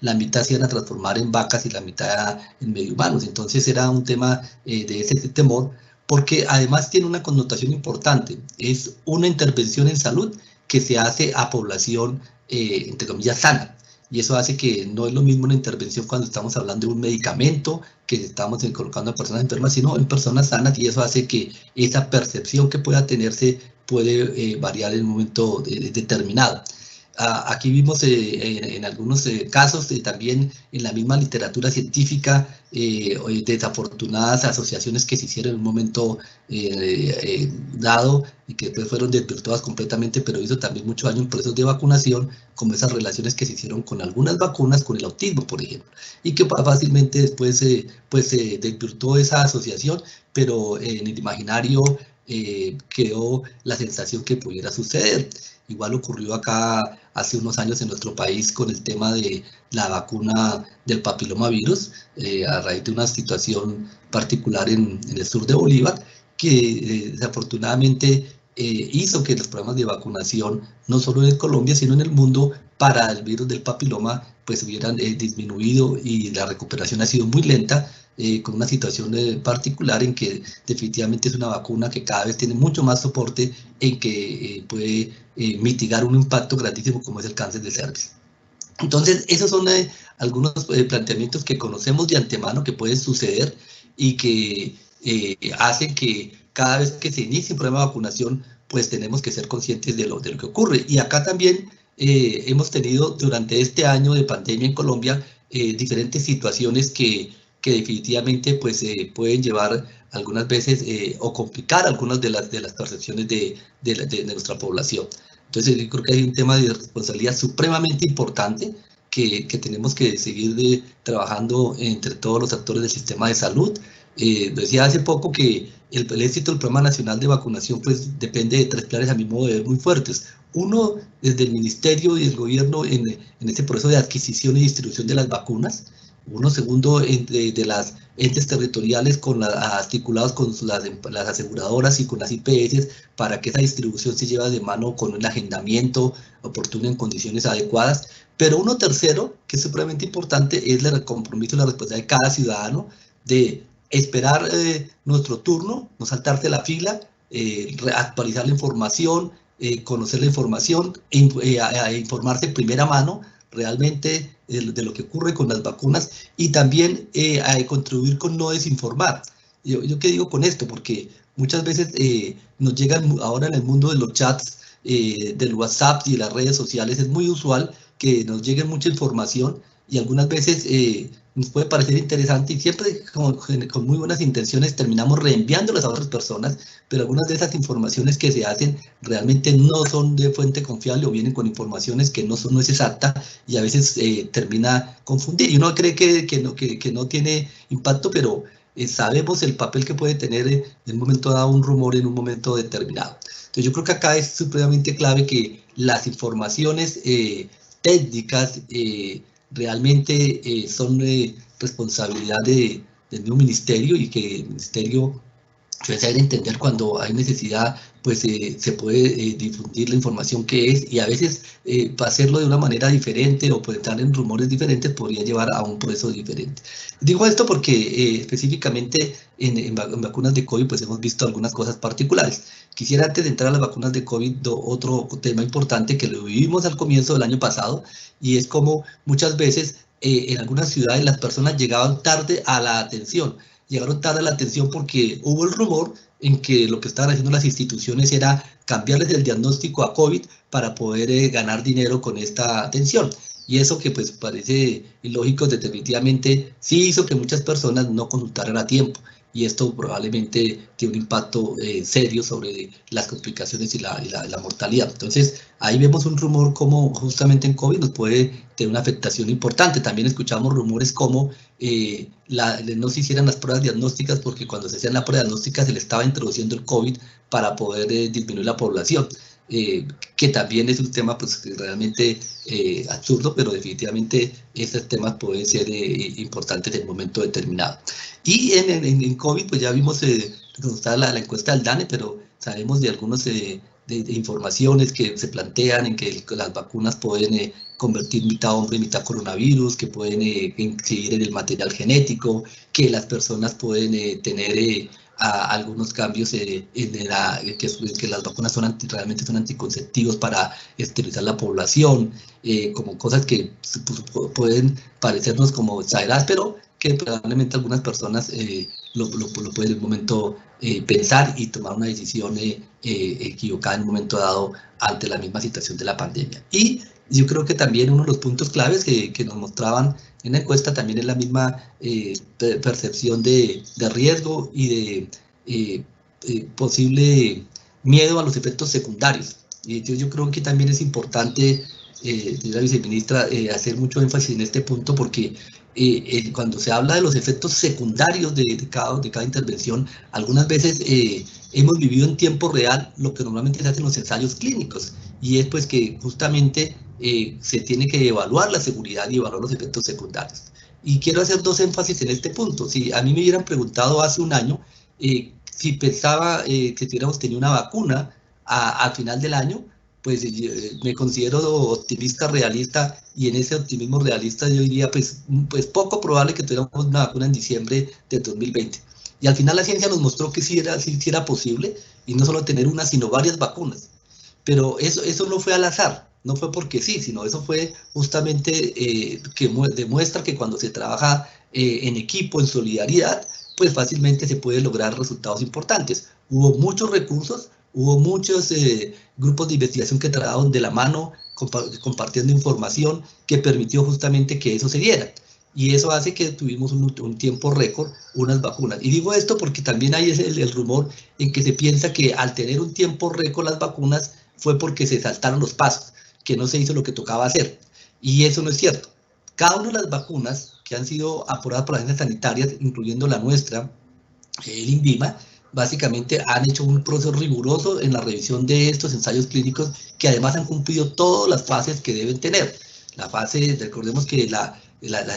la mitad se iban a transformar en vacas y la mitad en medio humanos. Entonces era un tema de ese temor, porque además tiene una connotación importante. Es una intervención en salud que se hace a población entre comillas sana, y eso hace que no es lo mismo una intervención cuando estamos hablando de un medicamento que estamos colocando a personas enfermas, sino en personas sanas, y eso hace que esa percepción que pueda tenerse puede variar en un momento determinado. Aquí vimos en algunos casos, también en la misma literatura científica, desafortunadas asociaciones que se hicieron en un momento dado y que después fueron desvirtuadas completamente, pero hizo también mucho daño en procesos de vacunación, como esas relaciones que se hicieron con algunas vacunas, con el autismo, por ejemplo, y que fácilmente después se desvirtuó esa asociación, pero en el imaginario quedó la sensación que pudiera suceder. Igual ocurrió acá hace unos años en nuestro país con el tema de la vacuna del papilomavirus, a raíz de una situación particular en el sur de Bolívar, que desafortunadamente hizo que los programas de vacunación, no solo en Colombia, sino en el mundo, para el virus del papiloma, pues hubieran disminuido, y la recuperación ha sido muy lenta, con una situación particular en que definitivamente es una vacuna que cada vez tiene mucho más soporte en que puede mitigar un impacto grandísimo como es el cáncer de cervix. Entonces, esos son algunos planteamientos que conocemos de antemano que pueden suceder y que hacen que cada vez que se inicia un programa de vacunación, pues tenemos que ser conscientes de lo que ocurre. Y acá también hemos tenido durante este año de pandemia en Colombia diferentes situaciones que definitivamente pues, pueden llevar algunas veces o complicar algunas de las percepciones de nuestra población. Entonces yo creo que hay un tema de responsabilidad supremamente importante que tenemos que seguir trabajando entre todos los actores del sistema de salud. Decía hace poco que el éxito del Programa Nacional de Vacunación pues depende de 3 pilares a mi modo de ver muy fuertes. Uno, desde el Ministerio y el Gobierno en este proceso de adquisición y distribución de las vacunas. Uno, segundo, de las entes territoriales articulados con las aseguradoras y con las IPS para que esa distribución se lleve de mano con un agendamiento oportuno en condiciones adecuadas. Pero uno tercero, que es supremamente importante, es el compromiso y la responsabilidad de cada ciudadano de esperar nuestro turno, no saltarse la fila, actualizar la información, conocer la información, informarse en primera mano realmente de lo que ocurre con las vacunas y también contribuir con no desinformar. Yo qué digo con esto, porque muchas veces nos llegan ahora en el mundo de los chats, del WhatsApp y de las redes sociales, es muy usual que nos llegue mucha información y algunas veces nos puede parecer interesante y siempre con muy buenas intenciones terminamos reenviándolas a otras personas, pero algunas de esas informaciones que se hacen realmente no son de fuente confiable o vienen con informaciones que no es exacta y a veces termina confundir. Y uno cree que no tiene impacto, pero sabemos el papel que puede tener en un momento dado un rumor en un momento determinado. Entonces yo creo que acá es supremamente clave que las informaciones técnicas realmente son responsabilidad del mismo ministerio y que el ministerio debe saber entender cuando hay necesidad, pues se puede difundir la información que es y a veces hacerlo de una manera diferente o puede estar en rumores diferentes podría llevar a un proceso diferente. Digo esto porque específicamente en vacunas de COVID pues hemos visto algunas cosas particulares. Quisiera antes de entrar a las vacunas de COVID otro tema importante que lo vivimos al comienzo del año pasado y es como muchas veces en algunas ciudades las personas llegaban tarde a la atención. Llegaron tarde a la atención porque hubo el rumor en que lo que estaban haciendo las instituciones era cambiarles el diagnóstico a COVID para poder ganar dinero con esta atención. Y eso que pues parece ilógico, definitivamente sí hizo que muchas personas no consultaran a tiempo. Y esto probablemente tiene un impacto serio sobre las complicaciones y la mortalidad. Entonces, ahí vemos un rumor como justamente en COVID nos puede tener una afectación importante. También escuchamos rumores como no se hicieran las pruebas diagnósticas porque cuando se hacían las pruebas diagnósticas se le estaba introduciendo el COVID para poder disminuir la población. Que también es un tema pues realmente absurdo, pero definitivamente esos temas pueden ser importantes en un momento determinado. Y en COVID pues ya vimos la encuesta del DANE, pero sabemos de algunas de informaciones que se plantean en que las vacunas pueden convertir mitad hombre y mitad coronavirus, que pueden incidir en el material genético, que las personas pueden tener algunos cambios que las vacunas realmente son anticonceptivos para esterilizar la población, como cosas que pueden parecernos como exageradas, pero que probablemente algunas personas lo pueden en un momento pensar y tomar una decisión equivocada en un momento dado ante la misma situación de la pandemia. Y yo creo que también uno de los puntos claves que nos mostraban en la encuesta también es la misma percepción de riesgo y de posible miedo a los efectos secundarios. Y yo creo que también es importante, señora viceministra, hacer mucho énfasis en este punto porque cuando se habla de los efectos secundarios de cada intervención, algunas veces hemos vivido en tiempo real lo que normalmente se hace en los ensayos clínicos y es pues que justamente se tiene que evaluar la seguridad y evaluar los efectos secundarios. Y quiero hacer 2 énfasis en este punto. Si a mí me hubieran preguntado hace un año si pensaba que tuviéramos tenido una vacuna al final del año, pues me considero optimista, realista, y en ese optimismo realista yo diría pues poco probable que tuviéramos una vacuna en diciembre de 2020. Y al final la ciencia nos mostró que sí era posible, y no solo tener una, sino varias vacunas. Pero eso no fue al azar, no fue porque sí, sino eso fue justamente que demuestra que cuando se trabaja en equipo, en solidaridad, pues fácilmente se pueden lograr resultados importantes. Hubo muchos recursos, hubo muchos grupos de investigación que trabajaron de la mano, compartiendo información que permitió justamente que eso se diera. Y eso hace que tuvimos un tiempo récord, unas vacunas. Y digo esto porque también hay el rumor en que se piensa que al tener un tiempo récord las vacunas fue porque se saltaron los pasos, que no se hizo lo que tocaba hacer. Y eso no es cierto. Cada una de las vacunas que han sido aprobadas por las agencias sanitarias, incluyendo la nuestra, el INVIMA, básicamente han hecho un proceso riguroso en la revisión de estos ensayos clínicos que además han cumplido todas las fases que deben tener. La fase, recordemos que las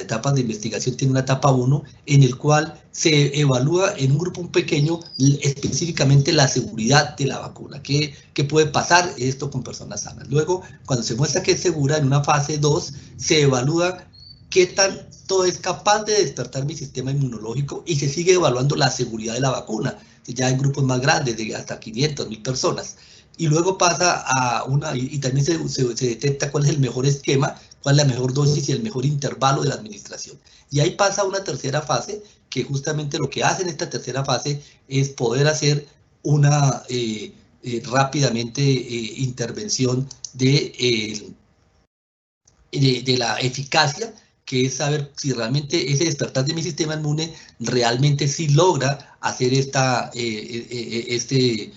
etapas de investigación tienen una etapa 1 en el cual se evalúa en un grupo pequeño específicamente la seguridad de la vacuna, qué puede pasar esto con personas sanas. Luego, cuando se muestra que es segura, en una fase 2 se evalúa qué tanto es capaz de despertar mi sistema inmunológico y se sigue evaluando la seguridad de la vacuna, ya en grupos más grandes, de hasta 500.000 personas. Y luego pasa a y también se detecta cuál es el mejor esquema, cuál es la mejor dosis y el mejor intervalo de la administración. Y ahí pasa a una tercera fase, que justamente lo que hace en esta tercera fase es poder hacer una rápidamente intervención de la eficacia, que es saber si realmente ese despertar de mi sistema inmune realmente sí logra hacer este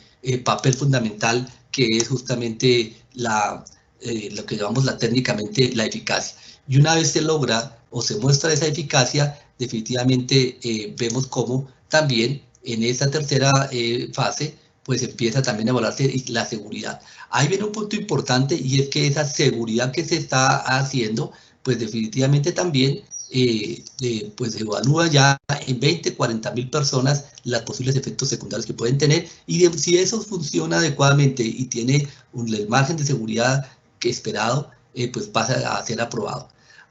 papel fundamental, que es justamente lo que llamamos técnicamente la eficacia. Y una vez se logra o se muestra esa eficacia, definitivamente vemos cómo también en esa tercera fase pues empieza también a evaluarse la seguridad. Ahí viene un punto importante, y es que esa seguridad que se está haciendo, pues definitivamente también pues evalúa ya en 20, 40.000 personas los posibles efectos secundarios que pueden tener, y si eso funciona adecuadamente y tiene el margen de seguridad que esperado, pues pasa a ser aprobado.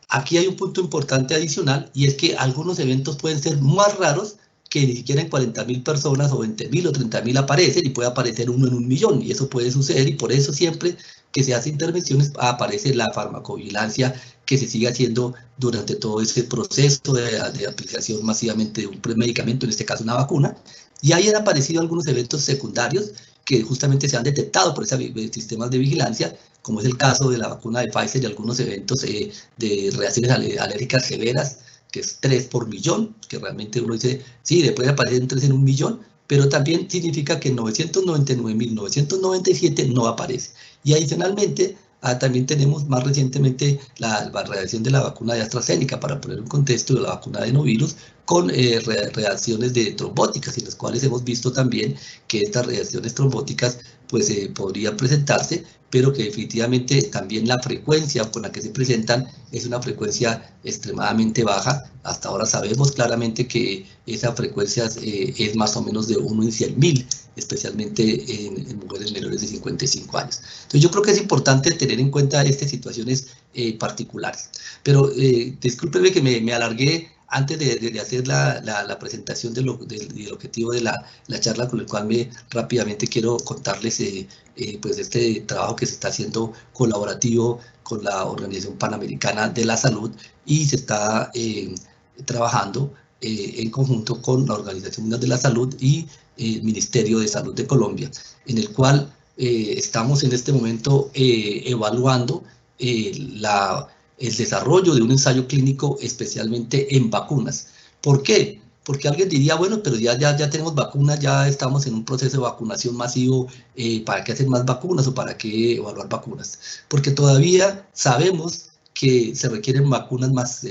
Aquí hay un punto importante adicional, y es que algunos eventos pueden ser más raros, que ni siquiera en 40.000 personas o 20.000 o 30.000 aparecen, y puede aparecer uno en 1.000.000, y eso puede suceder, y por eso siempre que se hace intervenciones aparece la farmacovigilancia que se sigue haciendo durante todo ese proceso de aplicación masivamente de un medicamento, en este caso una vacuna. Y ahí han aparecido algunos eventos secundarios que justamente se han detectado por esos sistemas de vigilancia, como es el caso de la vacuna de Pfizer y algunos eventos de reacciones alérgicas severas, que es 3 por millón, que realmente uno dice, sí, después aparecen 3 en 1.000.000, pero también significa que en 999.997 no aparece. Y adicionalmente, también tenemos más recientemente la reacción de la vacuna de AstraZeneca, para poner un contexto, de la vacuna de adenovirus, con reacciones trombóticas, en las cuales hemos visto también que estas reacciones trombóticas pues podrían presentarse, pero que definitivamente también la frecuencia con la que se presentan es una frecuencia extremadamente baja. Hasta ahora sabemos claramente que esa frecuencia es más o menos de 1 en 100.000, especialmente en mujeres menores de 55 años. Entonces yo creo que es importante tener en cuenta estas situaciones particulares. Pero discúlpenme que me alargué antes de hacer la presentación del objetivo de la charla, con el cual rápidamente quiero contarles pues este trabajo que se está haciendo colaborativo con la Organización Panamericana de la Salud, y se está trabajando en conjunto con la Organización Mundial de la Salud y el Ministerio de Salud de Colombia, en el cual estamos en este momento evaluando el desarrollo de un ensayo clínico especialmente en vacunas. ¿Por qué? Porque alguien diría, bueno, pero ya tenemos vacunas, ya estamos en un proceso de vacunación masivo, ¿para qué hacer más vacunas o para qué evaluar vacunas? Porque todavía sabemos que se requieren vacunas más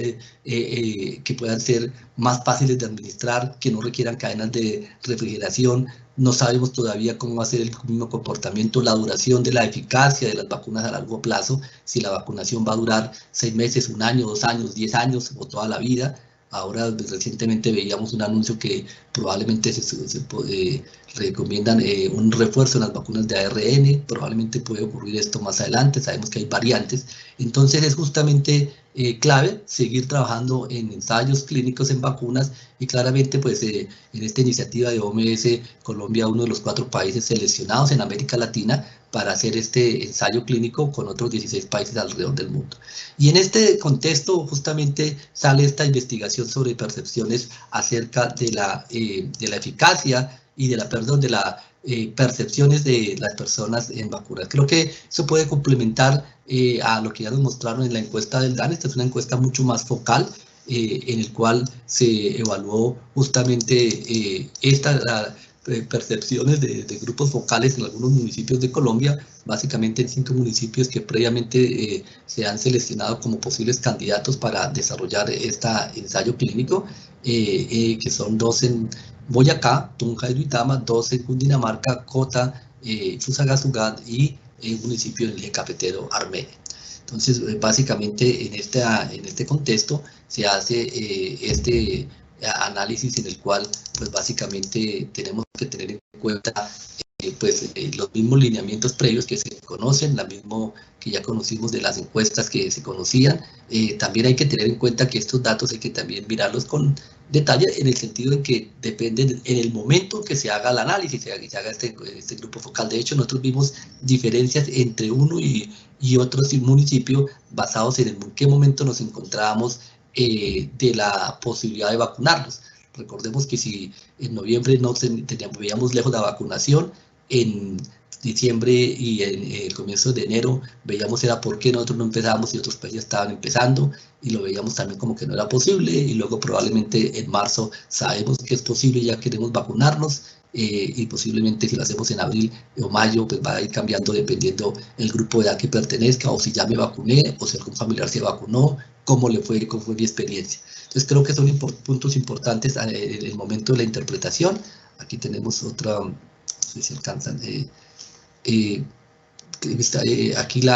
que puedan ser más fáciles de administrar, que no requieran cadenas de refrigeración. No sabemos todavía cómo va a ser el mismo comportamiento, la duración de la eficacia de las vacunas a largo plazo, si la vacunación va a durar 6 meses, 1 año, 2 años, 10 años o toda la vida. Ahora recientemente veíamos un anuncio que probablemente recomiendan un refuerzo en las vacunas de ARN, probablemente puede ocurrir esto más adelante, sabemos que hay variantes, entonces es justamente clave seguir trabajando en ensayos clínicos en vacunas y claramente pues en esta iniciativa de OMS, Colombia uno de los 4 países seleccionados en América Latina para hacer este ensayo clínico con otros 16 países alrededor del mundo. Y en este contexto justamente sale esta investigación sobre percepciones acerca de la eficacia y de las percepciones de las personas en vacunas. Creo que eso puede complementar a lo que ya nos mostraron en la encuesta del DAN. Esta es una encuesta mucho más focal, en el cual se evaluó justamente estas percepciones de grupos focales en algunos municipios de Colombia, básicamente en 5 municipios que previamente se han seleccionado como posibles candidatos para desarrollar este ensayo clínico, que son 2 en Boyacá, Tunja y Duitama, 2 en Cundinamarca, Cota, Fusagasugá y un municipio en el eje cafetero, Armenia. Entonces, básicamente en este contexto se hace este análisis en el cual, pues básicamente tenemos que tener en cuenta los mismos lineamientos previos que se conocen, la mismo que ya conocimos de las encuestas que se conocían. También hay que tener en cuenta que estos datos hay que también mirarlos con detalle, en el sentido en que dependen en el momento que se haga el análisis, se haga este grupo focal. De hecho, nosotros vimos diferencias entre uno y otro municipio basados en qué momento nos encontrábamos de la posibilidad de vacunarlos. Recordemos que si en noviembre no veíamos lejos la vacunación, en diciembre y en el comienzo de enero veíamos era por qué nosotros no empezábamos y otros países estaban empezando, y lo veíamos también como que no era posible, y luego probablemente en marzo sabemos que es posible, ya queremos vacunarnos, y posiblemente si lo hacemos en abril o mayo, pues va a ir cambiando dependiendo el grupo de edad que pertenezca, o si ya me vacuné, o si algún familiar se vacunó, cómo le fue, cómo fue mi experiencia. Entonces creo que son puntos importantes en el momento de la interpretación. Aquí tenemos otra, no sé si alcanzan, aquí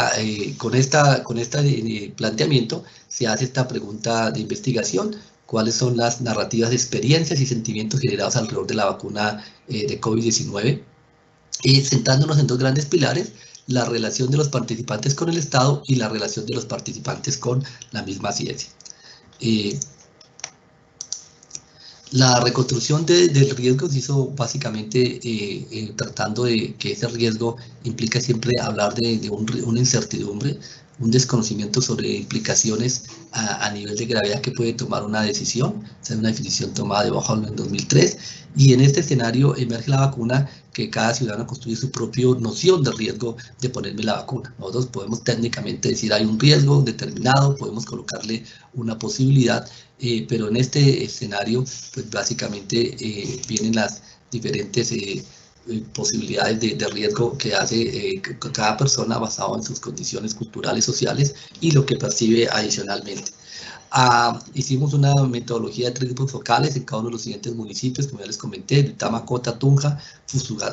con este planteamiento se hace esta pregunta de investigación: ¿cuáles son las narrativas, experiencias y sentimientos generados alrededor de la vacuna de COVID-19? Centrándonos en 2 grandes pilares: la relación de los participantes con el Estado y la relación de los participantes con la misma ciencia. La reconstrucción del riesgo se hizo básicamente tratando de que ese riesgo implica siempre hablar de una incertidumbre, un desconocimiento sobre implicaciones a nivel de gravedad que puede tomar una decisión. Esa es una definición tomada de Bauhaus en 2003, y en este escenario emerge la vacuna, que cada ciudadano construye su propia noción de riesgo de ponerme la vacuna. Nosotros podemos técnicamente decir hay un riesgo determinado, podemos colocarle una posibilidad, pero en este escenario, pues básicamente vienen las diferentes posibilidades de riesgo que hace cada persona basado en sus condiciones culturales, sociales y lo que percibe adicionalmente. Hicimos una metodología de 3 grupos focales en cada uno de los siguientes municipios, como ya les comenté: Duitama, Cota, Tunja,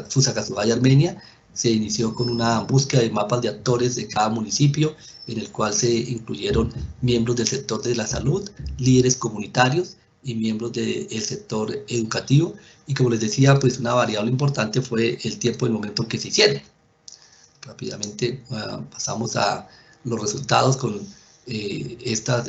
Fusagasugá y Armenia. Se inició con una búsqueda de mapas de actores de cada municipio, en el cual se incluyeron miembros del sector de la salud, líderes comunitarios y miembros del sector educativo. Y como les decía, pues una variable importante fue el tiempo y el momento en que se hicieron. Rápidamente pasamos a los resultados con esta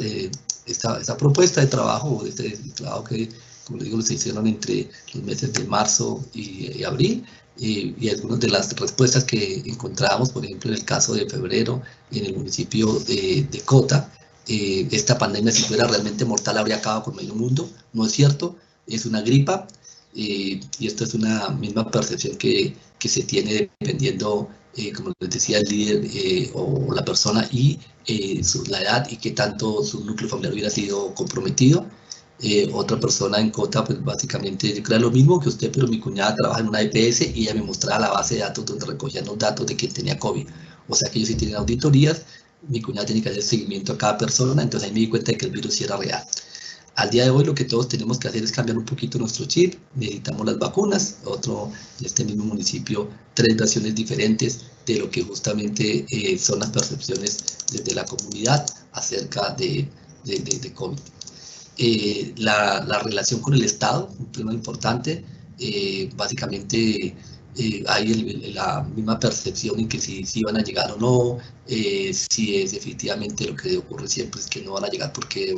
propuesta de trabajo, este trabajo que, como les digo, se hicieron entre los meses de marzo y abril, y algunas de las respuestas que encontramos, por ejemplo, en el caso de febrero, en el municipio de Cota, esta pandemia, si fuera realmente mortal, habría acabado con medio mundo. No es cierto, es una gripa, y esto es una misma percepción que se tiene dependiendo, como les decía, el líder o la persona y la edad, y qué tanto su núcleo familiar hubiera sido comprometido. Otra persona en Cota, pues básicamente yo creo lo mismo que usted, pero mi cuñada trabaja en una EPS y ella me mostraba la base de datos donde recogían los datos de quién tenía COVID. O sea que ellos sí tienen auditorías, mi cuñada tiene que hacer seguimiento a cada persona, entonces ahí me di cuenta de que el virus sí era real. Al día de hoy lo que todos tenemos que hacer es cambiar un poquito nuestro chip, necesitamos las vacunas. En este mismo municipio, 3 versiones diferentes de lo que justamente son las percepciones desde la comunidad acerca de COVID. La relación con el Estado, un tema importante. básicamente hay la misma percepción en que si van a llegar o no, si es efectivamente lo que ocurre siempre es que no van a llegar porque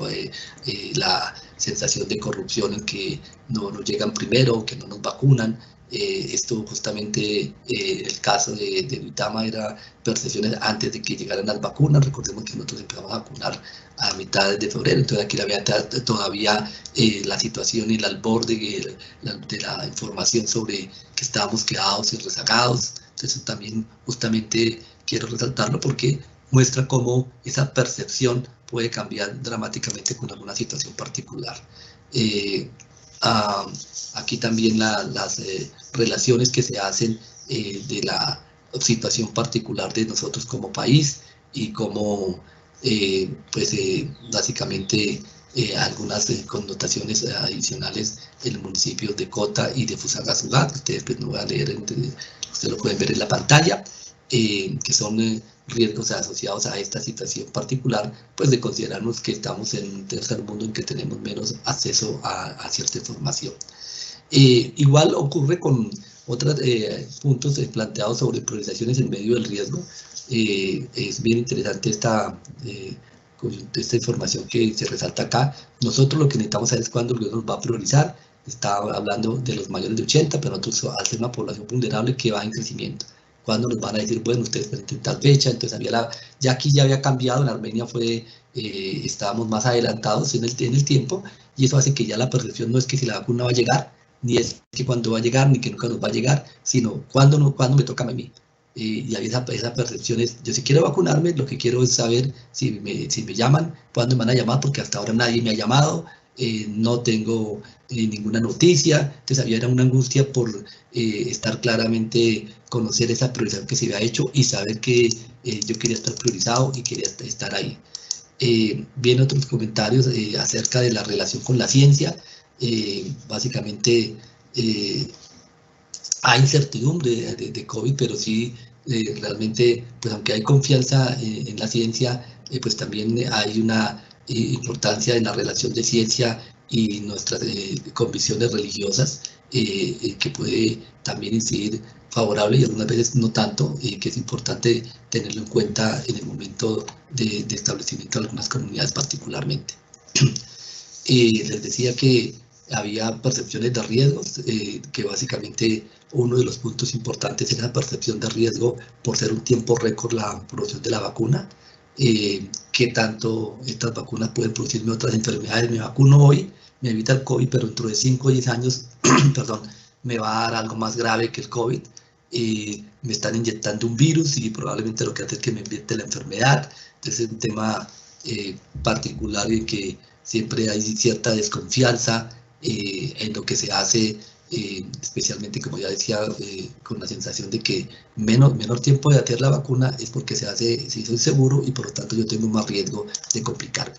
la sensación de corrupción en que no nos llegan primero, que no nos vacunan. Esto justamente, el caso de Duitama era percepciones antes de que llegaran las vacunas. Recordemos que nosotros empezamos a vacunar a mitad de febrero, entonces aquí había todavía la situación y el alborde de la información sobre que estábamos quedados y rezagados. Entonces también justamente quiero resaltarlo porque muestra cómo esa percepción puede cambiar dramáticamente con alguna situación particular. Aquí también las relaciones que se hacen de la situación particular de nosotros como país y como básicamente algunas connotaciones adicionales en los municipios de Cota y de Fusagasugá, que ustedes pues no voy a leer, ustedes lo pueden ver en la pantalla, que son riesgos asociados a esta situación particular, pues de considerarnos que estamos en un tercer mundo en que tenemos menos acceso a cierta información. Igual ocurre con otros puntos planteados sobre priorizaciones en medio del riesgo. Es bien interesante esta información que se resalta acá. Nosotros lo que necesitamos saber es cuándo el gobierno nos va a priorizar. Estaba hablando de los mayores de 80, pero nosotros al ser una población vulnerable que va en crecimiento. ¿Cuándo nos van a decir, bueno, ustedes presenten tal fecha? Entonces ya aquí ya había cambiado, en Armenia estábamos más adelantados en el tiempo, y eso hace que ya la percepción no es que si la vacuna va a llegar, ni es que cuándo va a llegar, ni que nunca nos va a llegar, sino cuándo me toca a mí. Y esa percepción es, yo si quiero vacunarme, lo que quiero es saber si me llaman, cuándo me van a llamar, porque hasta ahora nadie me ha llamado, no tengo ninguna noticia. Entonces había una angustia por estar claramente, conocer esa priorización que se había hecho y saber que yo quería estar priorizado y quería estar ahí. Vienen otros comentarios acerca de la relación con la ciencia. Básicamente hay incertidumbre de COVID, pero sí realmente, pues aunque hay confianza en la ciencia, pues también hay una importancia en la relación de ciencia y nuestras convicciones religiosas, que puede también incidir favorable y algunas veces no tanto, que es importante tenerlo en cuenta en el momento de establecimiento de algunas comunidades particularmente. Les decía que había percepciones de riesgos, que básicamente uno de los puntos importantes es la percepción de riesgo por ser un tiempo récord la producción de la vacuna. ¿Qué tanto estas vacunas pueden producirme otras enfermedades? Me vacuno hoy, me evita el COVID, pero dentro de 5 o 10 años perdón, me va a dar algo más grave que el COVID. Me están inyectando un virus y probablemente lo que hace es que me invierte la enfermedad. Entonces es un tema particular en que siempre hay cierta desconfianza en lo que se hace, especialmente, como ya decía, con la sensación de que menor tiempo de hacer la vacuna es porque se hizo inseguro y por lo tanto yo tengo más riesgo de complicarme.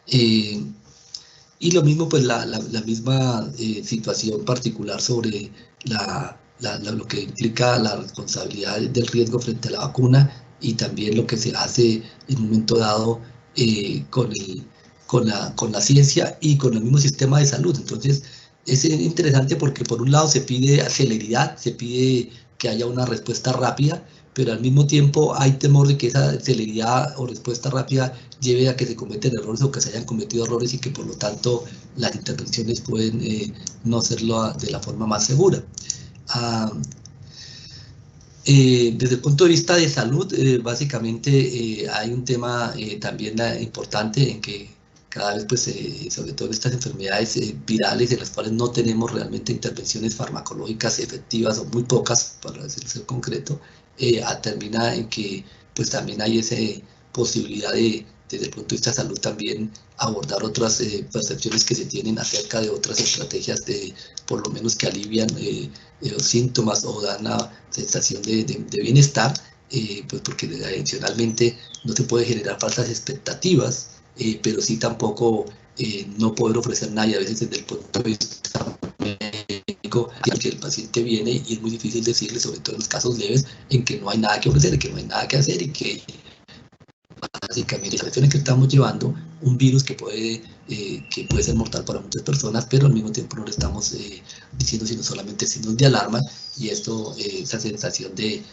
Y lo mismo, pues la misma situación particular sobre lo que implica la responsabilidad del riesgo frente a la vacuna y también lo que se hace en un momento dado con la ciencia y con el mismo sistema de salud. Entonces es interesante porque por un lado se pide celeridad, se pide que haya una respuesta rápida, pero al mismo tiempo hay temor de que esa celeridad o respuesta rápida lleve a que se cometen errores o que se hayan cometido errores y que por lo tanto las intervenciones pueden no serlo de la forma más segura. Desde el punto de vista de salud, básicamente hay un tema también importante en que cada vez, pues, sobre todo en estas enfermedades virales en las cuales no tenemos realmente intervenciones farmacológicas efectivas o muy pocas, para ser concreto, termina en que pues también hay esa posibilidad de, desde el punto de vista de salud, también abordar otras percepciones que se tienen acerca de otras estrategias por lo menos que alivian los síntomas o dan una sensación de bienestar, pues porque adicionalmente no se puede generar falsas expectativas, pero sí tampoco no poder ofrecer nada, y a veces desde el punto de vista médico, que el paciente viene y es muy difícil decirle, sobre todo en los casos leves, en que no hay nada que ofrecer, que no hay nada que hacer y que básicamente la situación es que estamos llevando un virus que puede que puede ser mortal para muchas personas, pero al mismo tiempo no le estamos diciendo sino solamente signos de alarma, y esto, esa sensación de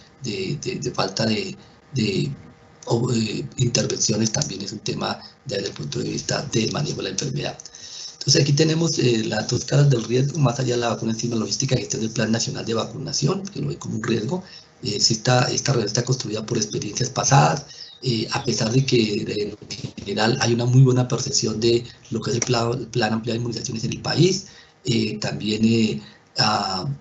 falta de intervenciones también es un tema desde el punto de vista del manejo de la enfermedad. Entonces aquí tenemos las dos caras del riesgo, más allá de la vacuna, encima logística y gestión del Plan Nacional de Vacunación, que lo ve como un riesgo. Esta red está construida por experiencias pasadas, a pesar de que en general hay una muy buena percepción de lo que es el plan ampliado de inmunizaciones en el país. También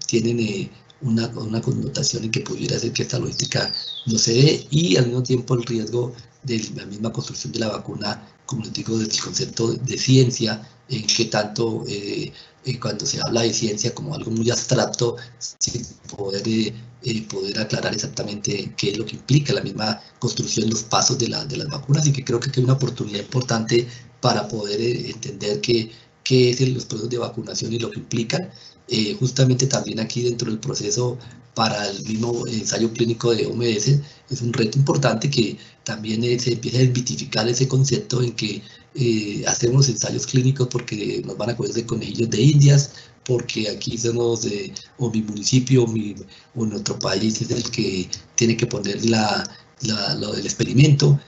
tienen una connotación en que pudiera ser que esta logística no se dé, y al mismo tiempo el riesgo de la misma construcción de la vacuna, como les digo, desde el concepto de ciencia, en que tanto cuando se habla de ciencia como algo muy abstracto, sin poder aclarar exactamente qué es lo que implica la misma construcción, los pasos de las vacunas, y que creo que hay una oportunidad importante para poder entender qué es los procesos de vacunación y lo que implican. Justamente también aquí dentro del proceso para el mismo ensayo clínico de OMS es un reto importante que también se empieza a desmitificar ese concepto en que hacemos ensayos clínicos porque nos van a coger de conejillos de indias, porque aquí somos, o mi municipio o nuestro país es el que tiene que poner el experimento,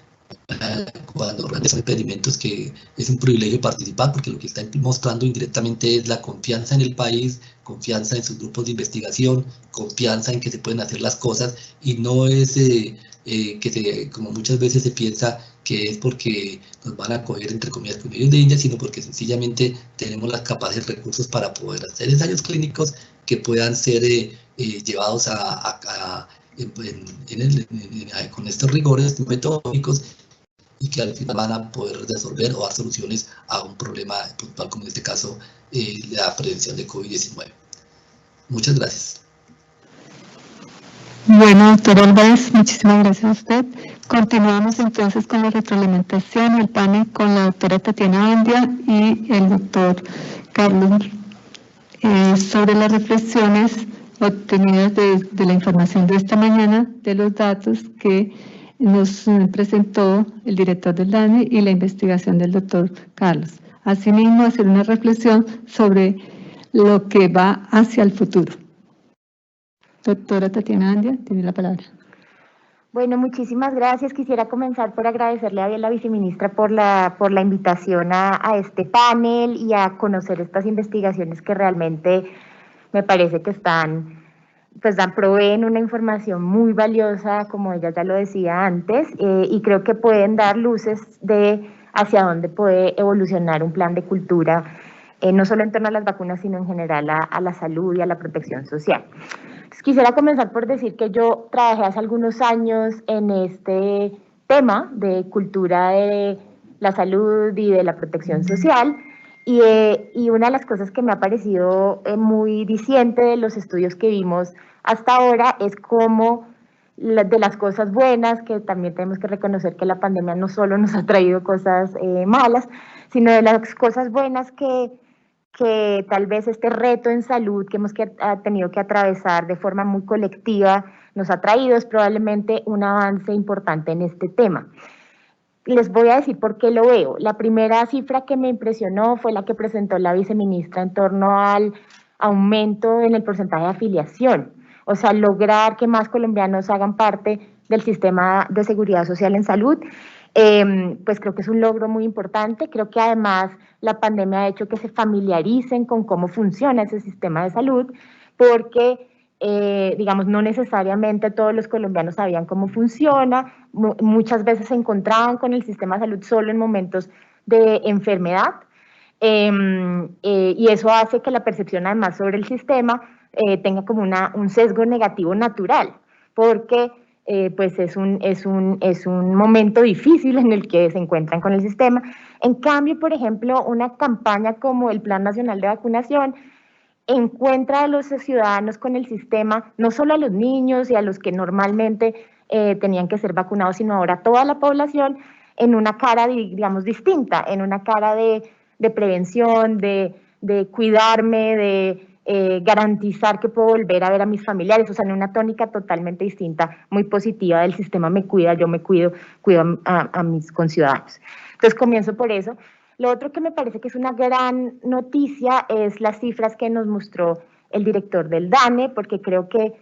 cuando realmente son experimentos que es un privilegio participar, porque lo que está mostrando indirectamente es la confianza en el país, confianza en sus grupos de investigación, confianza en que se pueden hacer las cosas, y no es como muchas veces se piensa que es porque nos van a coger entre comillas con ellos de India, sino porque sencillamente tenemos las capacidades y recursos para poder hacer ensayos clínicos que puedan ser llevados con estos rigores metodológicos, y que al final van a poder resolver o dar soluciones a un problema puntual, como en este caso la prevención de COVID-19. Muchas gracias. Bueno, doctor Álvarez, muchísimas gracias a usted. Continuamos entonces con la retroalimentación, el panel con la doctora Tatiana Andia y el doctor Carlos sobre las reflexiones obtenidas de la información de esta mañana, de los datos que nos presentó el director del DANE y la investigación del doctor Carlos. Asimismo, hacer una reflexión sobre lo que va hacia el futuro. Doctora Tatiana Andia, tiene la palabra. Bueno, muchísimas gracias. Quisiera comenzar por agradecerle a la viceministra por la invitación a este panel y a conocer estas investigaciones que realmente me parece que proveen una información muy valiosa, como ella ya lo decía antes, y creo que pueden dar luces de hacia dónde puede evolucionar un plan de cultura, no solo en torno a las vacunas, sino en general a la salud y a la protección social. Entonces, quisiera comenzar por decir que yo trabajé hace algunos años en este tema de cultura de la salud y de la protección social, y una de las cosas que me ha parecido muy diciente de los estudios que vimos hasta ahora es cómo de las cosas buenas, que también tenemos que reconocer que la pandemia no solo nos ha traído cosas malas, sino de las cosas buenas que tal vez este reto en salud que hemos tenido que atravesar de forma muy colectiva nos ha traído, es probablemente un avance importante en este tema. Les voy a decir por qué lo veo. La primera cifra que me impresionó fue la que presentó la viceministra en torno al aumento en el porcentaje de afiliación, o sea, lograr que más colombianos hagan parte del sistema de seguridad social en salud. Pues creo que es un logro muy importante. Creo que además la pandemia ha hecho que se familiaricen con cómo funciona ese sistema de salud, porque digamos, no necesariamente todos los colombianos sabían cómo funciona, muchas veces se encontraban con el sistema de salud solo en momentos de enfermedad, y eso hace que la percepción además sobre el sistema tenga como un sesgo negativo natural, porque pues es un momento difícil en el que se encuentran con el sistema. En cambio, por ejemplo, una campaña como el Plan Nacional de Vacunación encuentra a los ciudadanos con el sistema, no solo a los niños y a los que normalmente tenían que ser vacunados, sino ahora a toda la población en una cara, digamos, distinta, en una cara de prevención, de cuidarme, de garantizar que puedo volver a ver a mis familiares, o sea, en una tónica totalmente distinta, muy positiva del sistema me cuida, yo me cuido a mis conciudadanos. Entonces comienzo por eso. Lo otro que me parece que es una gran noticia es las cifras que nos mostró el director del DANE, porque creo que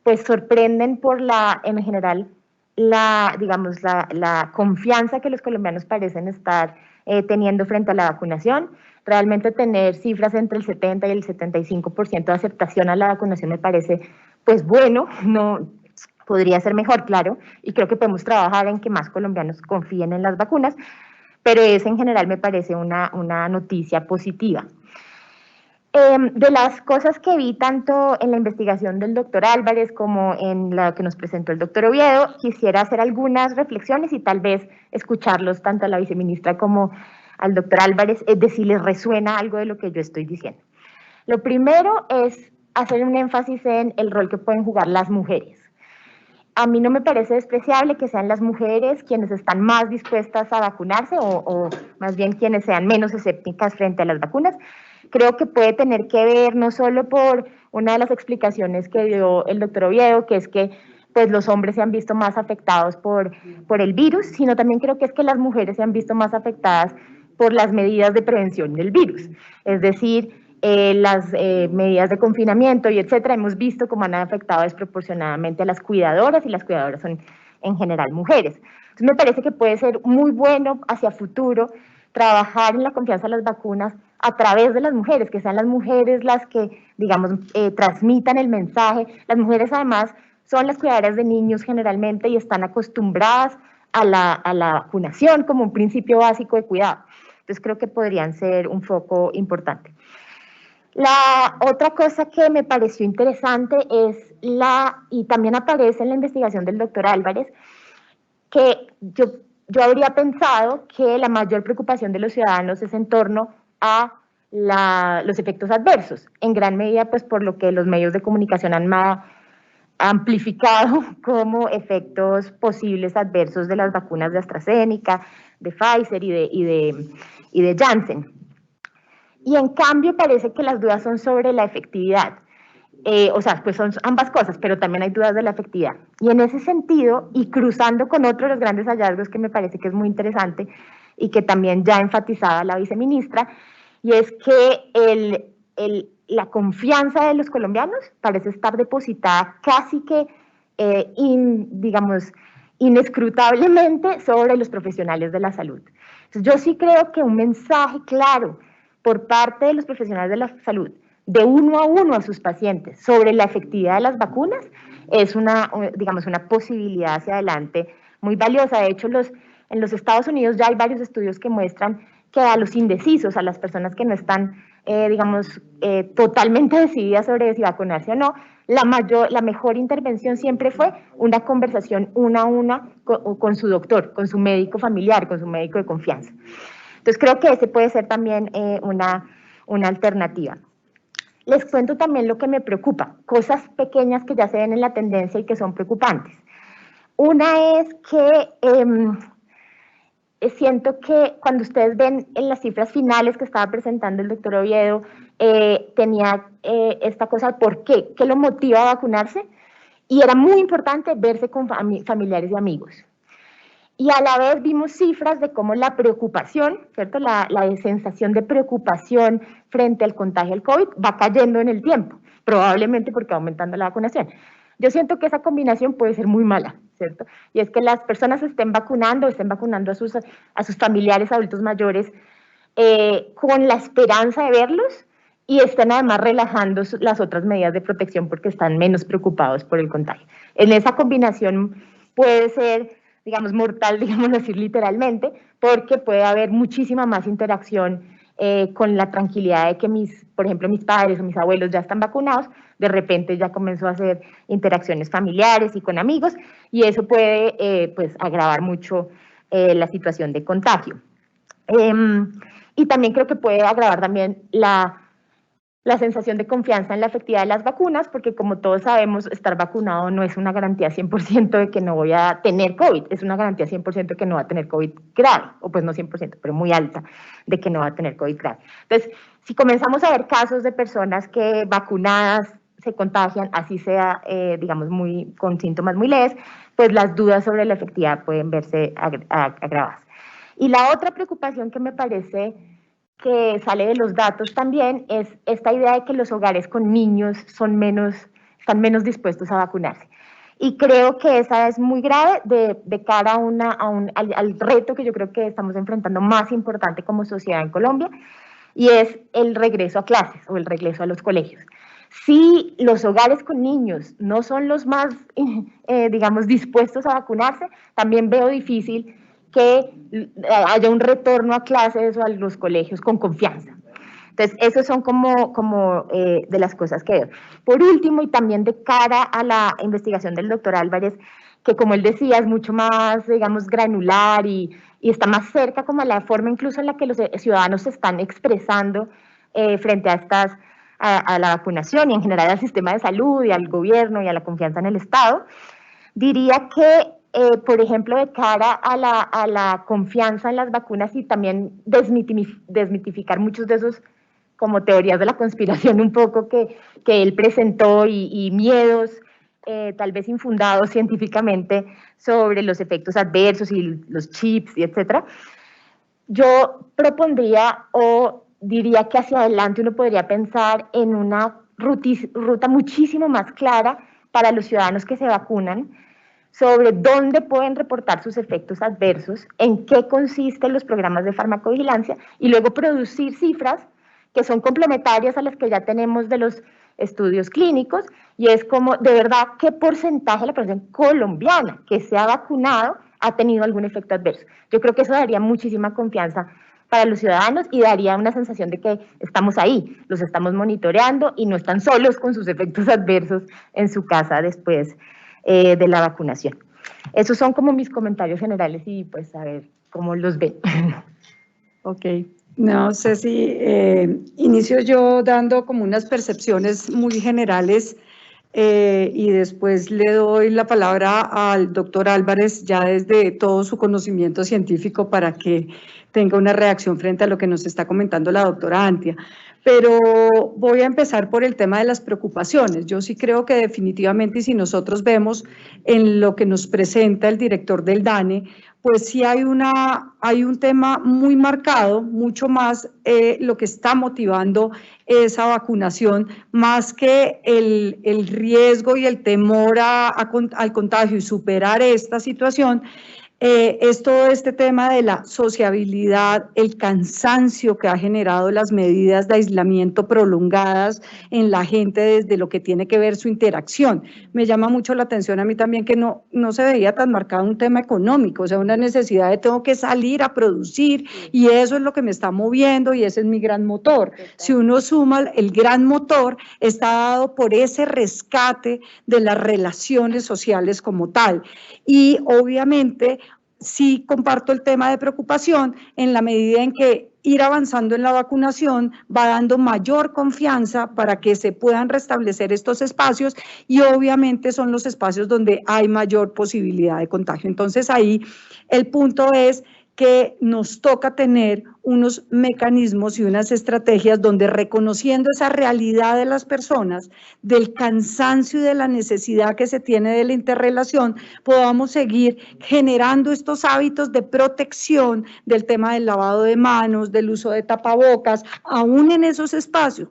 pues sorprenden por en general, digamos, la confianza que los colombianos parecen estar teniendo frente a la vacunación. Realmente tener cifras entre el 70 y el 75% de aceptación a la vacunación me parece pues bueno, no podría ser mejor, claro, y creo que podemos trabajar en que más colombianos confíen en las vacunas, pero eso en general me parece una noticia positiva. De las cosas que vi tanto en la investigación del doctor Álvarez como en la que nos presentó el doctor Oviedo, quisiera hacer algunas reflexiones y tal vez escucharlos tanto a la viceministra como al doctor Álvarez, de si les resuena algo de lo que yo estoy diciendo. Lo primero es hacer un énfasis en el rol que pueden jugar las mujeres. A mí no me parece despreciable que sean las mujeres quienes están más dispuestas a vacunarse o más bien quienes sean menos escépticas frente a las vacunas. Creo que puede tener que ver no solo por una de las explicaciones que dio el doctor Oviedo, que es que pues, los hombres se han visto más afectados por el virus, sino también creo que es que las mujeres se han visto más afectadas por las medidas de prevención del virus. Es decir, las medidas de confinamiento y etcétera, hemos visto cómo han afectado desproporcionadamente a las cuidadoras, y las cuidadoras son en general mujeres. Entonces me parece que puede ser muy bueno hacia futuro trabajar en la confianza en las vacunas a través de las mujeres, que sean las mujeres las que, digamos, transmitan el mensaje. Las mujeres además son las cuidadoras de niños generalmente y están acostumbradas a la vacunación como un principio básico de cuidado. Entonces creo que podrían ser un foco importante. La otra cosa que me pareció interesante es y también aparece en la investigación del doctor Álvarez, que yo habría pensado que la mayor preocupación de los ciudadanos es en torno a los efectos adversos, en gran medida pues por lo que los medios de comunicación han amplificado como efectos posibles adversos de las vacunas de AstraZeneca, de Pfizer y de Janssen. Y en cambio parece que las dudas son sobre la efectividad. O sea, pues son ambas cosas, pero también hay dudas de la efectividad. Y en ese sentido, y cruzando con otro de los grandes hallazgos que me parece que es muy interesante y que también ya enfatizaba la viceministra, y es que la confianza de los colombianos parece estar depositada casi que, digamos, inescrutablemente sobre los profesionales de la salud. Entonces, yo sí creo que un mensaje claro por parte de los profesionales de la salud, de uno a uno a sus pacientes, sobre la efectividad de las vacunas, es digamos, una posibilidad hacia adelante muy valiosa. De hecho, en los Estados Unidos ya hay varios estudios que muestran que a los indecisos, a las personas que no están, digamos, totalmente decididas sobre si vacunarse o no, la mejor intervención siempre fue una conversación una a una con su doctor, con su médico familiar, con su médico de confianza. Entonces creo que ese puede ser también una alternativa. Les cuento también lo que me preocupa, cosas pequeñas que ya se ven en la tendencia y que son preocupantes. Una es que siento que cuando ustedes ven en las cifras finales que estaba presentando el doctor Oviedo, tenía esta cosa de por qué lo motiva a vacunarse, y era muy importante verse con familiares y amigos. Y a la vez vimos cifras de cómo la preocupación, ¿cierto? La sensación de preocupación frente al contagio del COVID va cayendo en el tiempo, probablemente porque va aumentando la vacunación. Yo siento que esa combinación puede ser muy mala, ¿cierto? Y es que las personas estén vacunando a sus familiares adultos mayores con la esperanza de verlos y estén además relajando las otras medidas de protección porque están menos preocupados por el contagio. En esa combinación puede ser, digamos, mortal, digamos así literalmente, porque puede haber muchísima más interacción con la tranquilidad de que por ejemplo, mis padres o mis abuelos ya están vacunados, de repente ya comenzó a hacer interacciones familiares y con amigos, y eso puede pues agravar mucho la situación de contagio. Y también creo que puede agravar también la sensación de confianza en la efectividad de las vacunas, porque como todos sabemos, estar vacunado no es una garantía 100% de que no voy a tener COVID, es una garantía 100% de que no va a tener COVID grave, o pues no 100%, pero muy alta de que no va a tener COVID grave. Entonces, si comenzamos a ver casos de personas que vacunadas se contagian, así sea, digamos, con síntomas muy leves, pues las dudas sobre la efectividad pueden verse agravadas. Y la otra preocupación que me parece que sale de los datos también es esta idea de que los hogares con niños están menos dispuestos a vacunarse. Y creo que esa es muy grave de cara al reto que yo creo que estamos enfrentando más importante como sociedad en Colombia, y es el regreso a clases o el regreso a los colegios. Si los hogares con niños no son los más, digamos, dispuestos a vacunarse, también veo difícil que haya un retorno a clases o a los colegios con confianza. Entonces, esos son como de las cosas que veo. Por último, y también de cara a la investigación del doctor Álvarez, que como él decía, es mucho más, digamos, granular y está más cerca como a la forma incluso en la que los ciudadanos se están expresando frente a la vacunación y en general al sistema de salud y al gobierno y a la confianza en el Estado. Diría que, por ejemplo, de cara a la confianza en las vacunas y también desmitificar muchos de esos como teorías de la conspiración un poco que él presentó y miedos tal vez infundados científicamente sobre los efectos adversos y los chips y etcétera, yo propondría o diría que hacia adelante uno podría pensar en una ruta muchísimo más clara para los ciudadanos que se vacunan sobre dónde pueden reportar sus efectos adversos, en qué consisten los programas de farmacovigilancia y luego producir cifras que son complementarias a las que ya tenemos de los estudios clínicos, y es como, de verdad, qué porcentaje de la población colombiana que se ha vacunado ha tenido algún efecto adverso. Yo creo que eso daría muchísima confianza para los ciudadanos y daría una sensación de que estamos ahí, los estamos monitoreando y no están solos con sus efectos adversos en su casa después de la vacunación. Esos son como mis comentarios generales y pues a ver cómo los ven. Ok. No sé si inicio yo dando como unas percepciones muy generales y después le doy la palabra al doctor Álvarez ya desde todo su conocimiento científico para que tenga una reacción frente a lo que nos está comentando la doctora Antia. Pero voy a empezar por el tema de las preocupaciones. Yo sí creo que definitivamente, y si nosotros vemos en lo que nos presenta el director del DANE, pues sí hay un tema muy marcado, mucho más lo que está motivando esa vacunación, más que el riesgo y el temor al contagio y superar esta situación. Es todo este tema de la sociabilidad, el cansancio que ha generado las medidas de aislamiento prolongadas en la gente desde lo que tiene que ver su interacción. Me llama mucho la atención a mí también que no se veía tan marcado un tema económico, o sea, una necesidad de tengo que salir a producir y eso es lo que me está moviendo y ese es mi gran motor. Si uno suma el gran motor, está dado por ese rescate de las relaciones sociales como tal. Y obviamente sí comparto el tema de preocupación en la medida en que ir avanzando en la vacunación va dando mayor confianza para que se puedan restablecer estos espacios y obviamente son los espacios donde hay mayor posibilidad de contagio. Entonces ahí el punto es que nos toca tener unos mecanismos y unas estrategias donde reconociendo esa realidad de las personas, del cansancio y de la necesidad que se tiene de la interrelación, podamos seguir generando estos hábitos de protección del tema del lavado de manos, del uso de tapabocas, aún en esos espacios,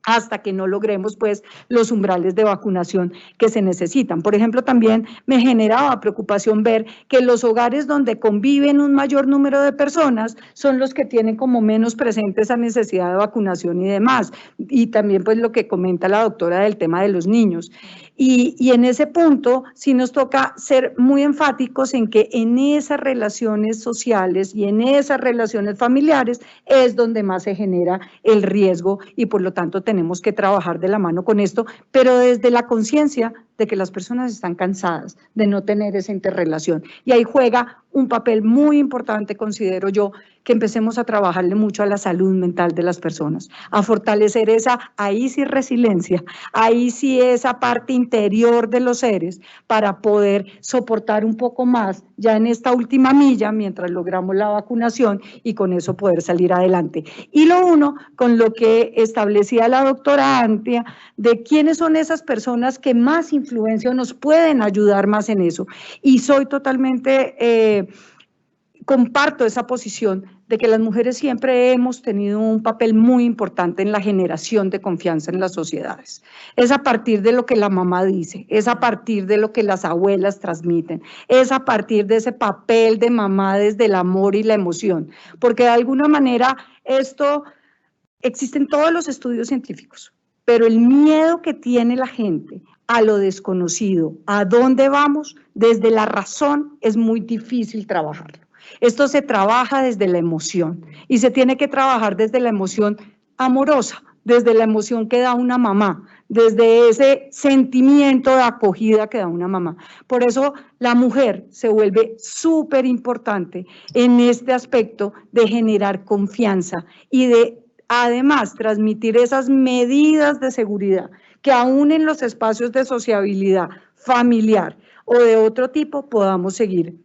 hasta que no logremos pues los umbrales de vacunación que se necesitan. Por ejemplo, también me generaba preocupación ver que los hogares donde conviven un mayor número de personas son los que tienen como menos presente esa necesidad de vacunación y demás. Y también pues lo que comenta la doctora del tema de los niños. Y en ese punto sí nos toca ser muy enfáticos en que en esas relaciones sociales y en esas relaciones familiares es donde más se genera el riesgo y por lo tanto tenemos que trabajar de la mano con esto, pero desde la conciencia de que las personas están cansadas de no tener esa interrelación. Y ahí juega un papel muy importante, considero yo, que empecemos a trabajarle mucho a la salud mental de las personas, a fortalecer ahí sí resiliencia, ahí sí esa parte interior de los seres para poder soportar un poco más ya en esta última milla mientras logramos la vacunación y con eso poder salir adelante. Y lo uno, con lo que establecía la doctora Antia, de quiénes son esas personas que más influencia nos pueden ayudar más en eso. Y soy totalmente comparto esa posición de que las mujeres siempre hemos tenido un papel muy importante en la generación de confianza en las sociedades. Es a partir de lo que la mamá dice, es a partir de lo que las abuelas transmiten, es a partir de ese papel de mamá desde el amor y la emoción, porque de alguna manera esto existen todos los estudios científicos, pero el miedo que tiene la gente a lo desconocido, a dónde vamos, desde la razón es muy difícil trabajarlo. Esto se trabaja desde la emoción y se tiene que trabajar desde la emoción amorosa, desde la emoción que da una mamá, desde ese sentimiento de acogida que da una mamá. Por eso la mujer se vuelve súper importante en este aspecto de generar confianza y de además transmitir esas medidas de seguridad que aún en los espacios de sociabilidad familiar o de otro tipo podamos seguir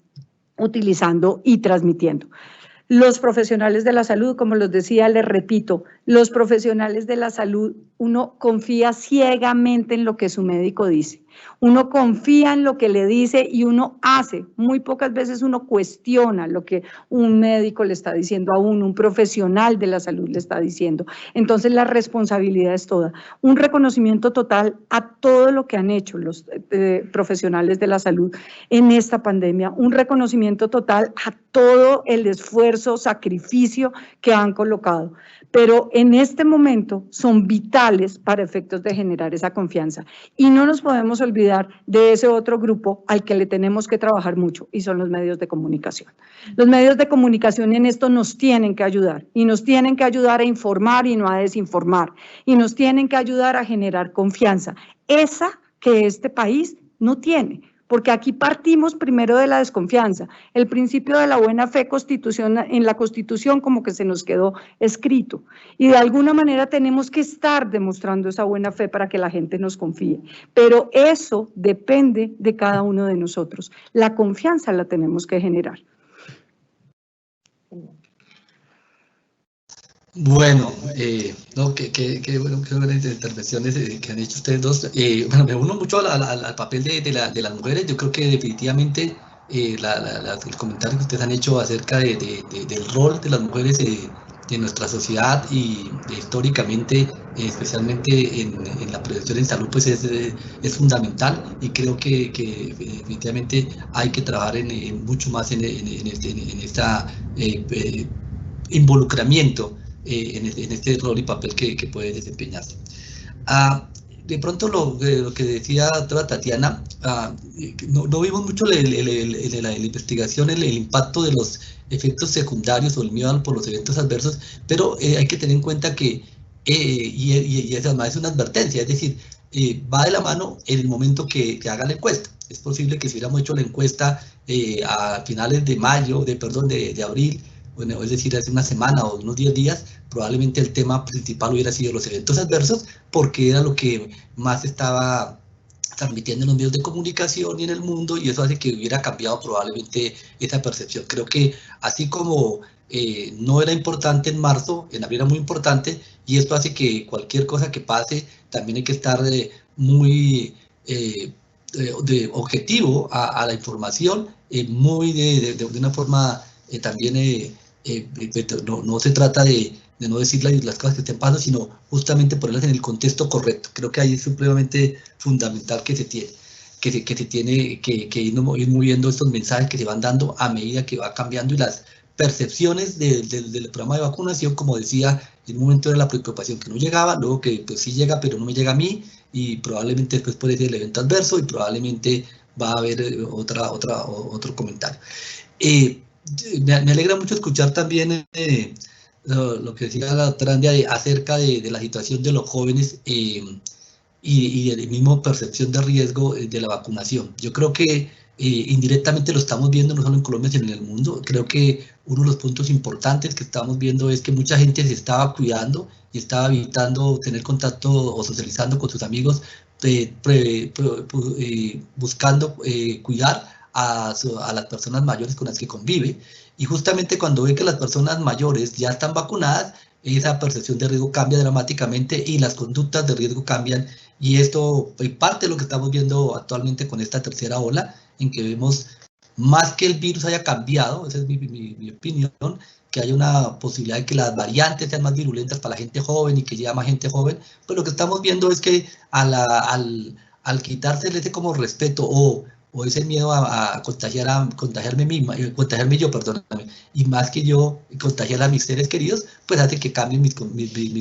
utilizando y transmitiendo. Los profesionales de la salud, como les decía, les repito, los profesionales de la salud, uno confía ciegamente en lo que su médico dice. Uno confía en lo que le dice y uno hace. Muy pocas veces uno cuestiona lo que un médico le está diciendo a uno, un profesional de la salud le está diciendo. Entonces la responsabilidad es toda. Un reconocimiento total a todo lo que han hecho los profesionales de la salud en esta pandemia. Un reconocimiento total a todo el esfuerzo, sacrificio que han colocado. Pero en este momento son vitales para efectos de generar esa confianza. Y no nos podemos olvidar de ese otro grupo al que le tenemos que trabajar mucho, y son los medios de comunicación. Los medios de comunicación en esto nos tienen que ayudar, y nos tienen que ayudar a informar y no a desinformar, y nos tienen que ayudar a generar confianza, esa que este país no tiene. Porque aquí partimos primero de la desconfianza, el principio de la buena fe en la Constitución como que se nos quedó escrito y de alguna manera tenemos que estar demostrando esa buena fe para que la gente nos confíe, pero eso depende de cada uno de nosotros, la confianza la tenemos que generar. Bueno, no, qué buenas intervenciones que han hecho ustedes dos. Bueno, me uno mucho al papel de las mujeres. Yo creo que definitivamente el comentario que ustedes han hecho acerca del rol de las mujeres en nuestra sociedad y históricamente, especialmente en la prevención en salud, pues es fundamental, y creo que definitivamente hay que trabajar mucho más en este involucramiento en este rol y papel que puede desempeñarse. De pronto lo que decía Tatiana, no vimos mucho en la investigación el impacto de los efectos secundarios o el miedo por los eventos adversos, pero hay que tener en cuenta que, y además es una advertencia, es decir, va de la mano en el momento que haga la encuesta. Es posible que si hubiéramos hecho la encuesta a finales de de abril, bueno, es decir, hace una semana o unos 10 días, probablemente el tema principal hubiera sido los eventos adversos, porque era lo que más estaba transmitiendo en los medios de comunicación y en el mundo, y eso hace que hubiera cambiado probablemente esa percepción. Creo que así como no era importante en marzo, en abril era muy importante, y esto hace que cualquier cosa que pase, también hay que estar muy objetivo a la información, muy de una forma también... no se trata de no decir las cosas que estén pasando, sino justamente ponerlas en el contexto correcto. Creo que ahí es supremamente fundamental que se tiene que ir moviendo estos mensajes que se van dando a medida que va cambiando, y las percepciones del programa de vacunación, como decía, en un momento de la preocupación que no llegaba, luego que pues sí llega, pero no me llega a mí, y probablemente después puede ser el evento adverso, y probablemente va a haber otro comentario. Me alegra mucho escuchar también lo que decía la doctora Andrea acerca de la situación de los jóvenes y de la misma percepción de riesgo de la vacunación. Yo creo que indirectamente lo estamos viendo no solo en Colombia, sino en el mundo. Creo que uno de los puntos importantes que estamos viendo es que mucha gente se estaba cuidando y estaba evitando tener contacto o socializando con sus amigos, buscando cuidar a las personas mayores con las que convive, y justamente cuando ve que las personas mayores ya están vacunadas, esa percepción de riesgo cambia dramáticamente y las conductas de riesgo cambian, y esto es parte de lo que estamos viendo actualmente con esta tercera ola, en que vemos más que el virus haya cambiado, esa es mi opinión, que haya una posibilidad de que las variantes sean más virulentas para la gente joven y que llegue más gente joven, pues lo que estamos viendo es que al quitársele ese como respeto o ese miedo a contagiarme yo, perdóname, y más que yo contagiar a mis seres queridos, pues hace que cambien mis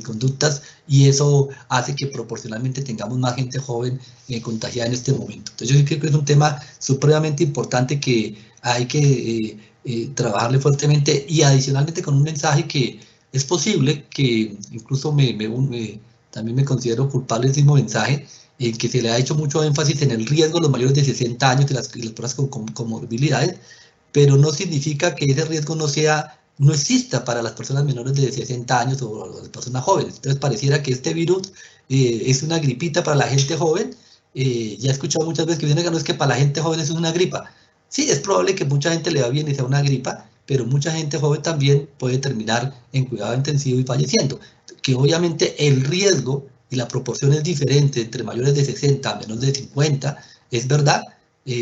conductas y eso hace que proporcionalmente tengamos más gente joven contagiada en este momento. Entonces yo creo que es un tema supremamente importante que hay que trabajarle fuertemente y adicionalmente con un mensaje que es posible que incluso también me considero culpable de ese mismo mensaje, que se le ha hecho mucho énfasis en el riesgo de los mayores de 60 años y las personas con comorbilidades, pero no significa que ese riesgo no exista para las personas menores de 60 años o las personas jóvenes. Entonces pareciera que este virus es una gripita para la gente joven. Ya he escuchado muchas veces que dicen que no, es que para la gente joven es una gripa. Sí, es probable que mucha gente le va bien y sea una gripa, pero mucha gente joven también puede terminar en cuidado intensivo y falleciendo. Que obviamente el riesgo y la proporción es diferente entre mayores de 60 a menos de 50, es verdad,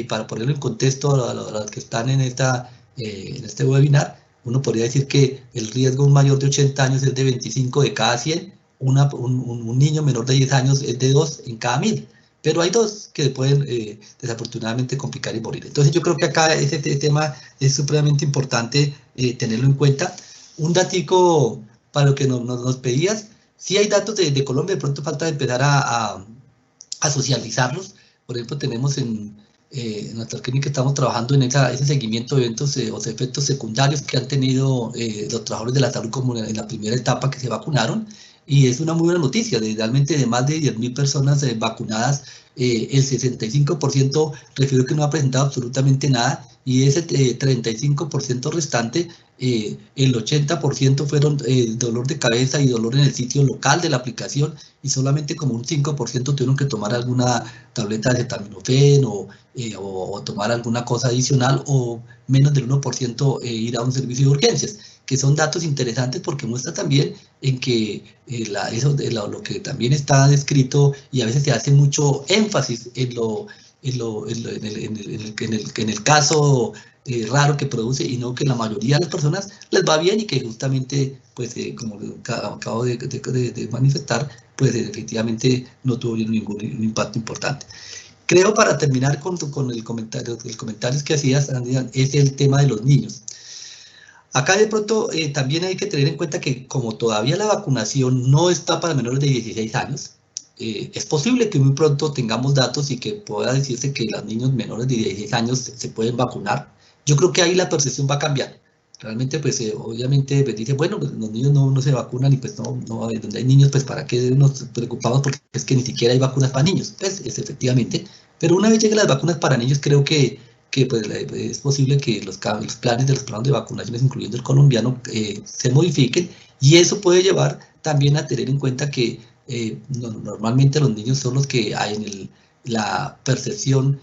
para ponerlo en contexto a los que están en este webinar, uno podría decir que el riesgo de un mayor de 80 años es de 25 de cada 100, un niño menor de 10 años es de 2 en cada 1000, pero hay 2 que pueden desafortunadamente complicar y morir. Entonces yo creo que acá ese tema es supremamente importante tenerlo en cuenta. Un datico para lo que nos pedías. Sí hay datos de Colombia, de pronto falta empezar a socializarlos. Por ejemplo, tenemos en nuestra clínica, estamos trabajando en ese seguimiento de eventos o de efectos secundarios que han tenido los trabajadores de la salud como en la primera etapa que se vacunaron, y es una muy buena noticia, realmente de más de 10.000 personas vacunadas, el 65% refirió que no ha presentado absolutamente nada, y ese 35% restante, el 80% fueron dolor de cabeza y dolor en el sitio local de la aplicación, y solamente como un 5% tuvieron que tomar alguna tableta de acetaminofén o tomar alguna cosa adicional, o menos del 1% ir a un servicio de urgencias, que son datos interesantes porque muestra también en que lo que también está descrito, y a veces se hace mucho énfasis en el caso raro que produce, y no que la mayoría de las personas les va bien y que justamente, pues como acabo de manifestar, pues efectivamente no tuvo ningún impacto importante. Creo, para terminar con el comentario que hacías, Andrea, es el tema de los niños. Acá de pronto también hay que tener en cuenta que como todavía la vacunación no está para menores de 16 años, es posible que muy pronto tengamos datos y que pueda decirse que los niños menores de 16 años se pueden vacunar. Yo creo que ahí la percepción va a cambiar. Realmente, pues obviamente pues, dice, bueno, pues los niños no se vacunan, y pues no, donde hay niños, pues para qué nos preocupamos, porque es que ni siquiera hay vacunas para niños. Pues es efectivamente, pero una vez lleguen las vacunas para niños, creo que pues, es posible que los planes de los planes de vacunaciones, incluyendo el colombiano, se modifiquen, y eso puede llevar también a tener en cuenta que normalmente los niños son los que hay en la percepción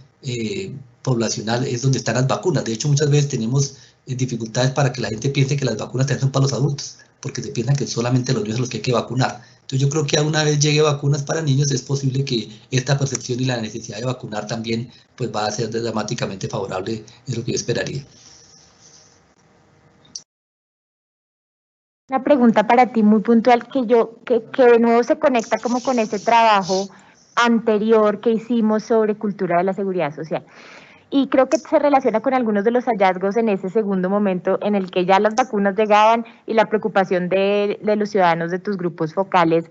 poblacional, es donde están las vacunas. De hecho, muchas veces tenemos dificultades para que la gente piense que las vacunas también son para los adultos, porque se piensan que solamente los niños son los que hay que vacunar. Entonces yo creo que una vez llegue vacunas para niños, es posible que esta percepción y la necesidad de vacunar también pues va a ser dramáticamente favorable, es lo que yo esperaría. Una pregunta para ti muy puntual que de nuevo se conecta como con ese trabajo anterior que hicimos sobre cultura de la seguridad social. Y creo que se relaciona con algunos de los hallazgos en ese segundo momento en el que ya las vacunas llegaban y la preocupación de los ciudadanos de tus grupos focales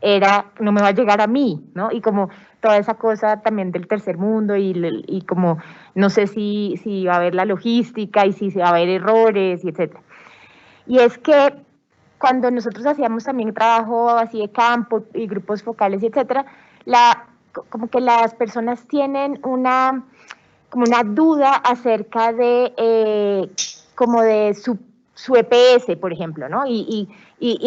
era, no me va a llegar a mí, ¿no? Y como toda esa cosa también del tercer mundo y como no sé si va a haber la logística y si va a haber errores, y etcétera. Y es que cuando nosotros hacíamos también trabajo así de campo y grupos focales, y etcétera, como que las personas tienen una duda acerca de como de su EPS, por ejemplo, ¿no? Y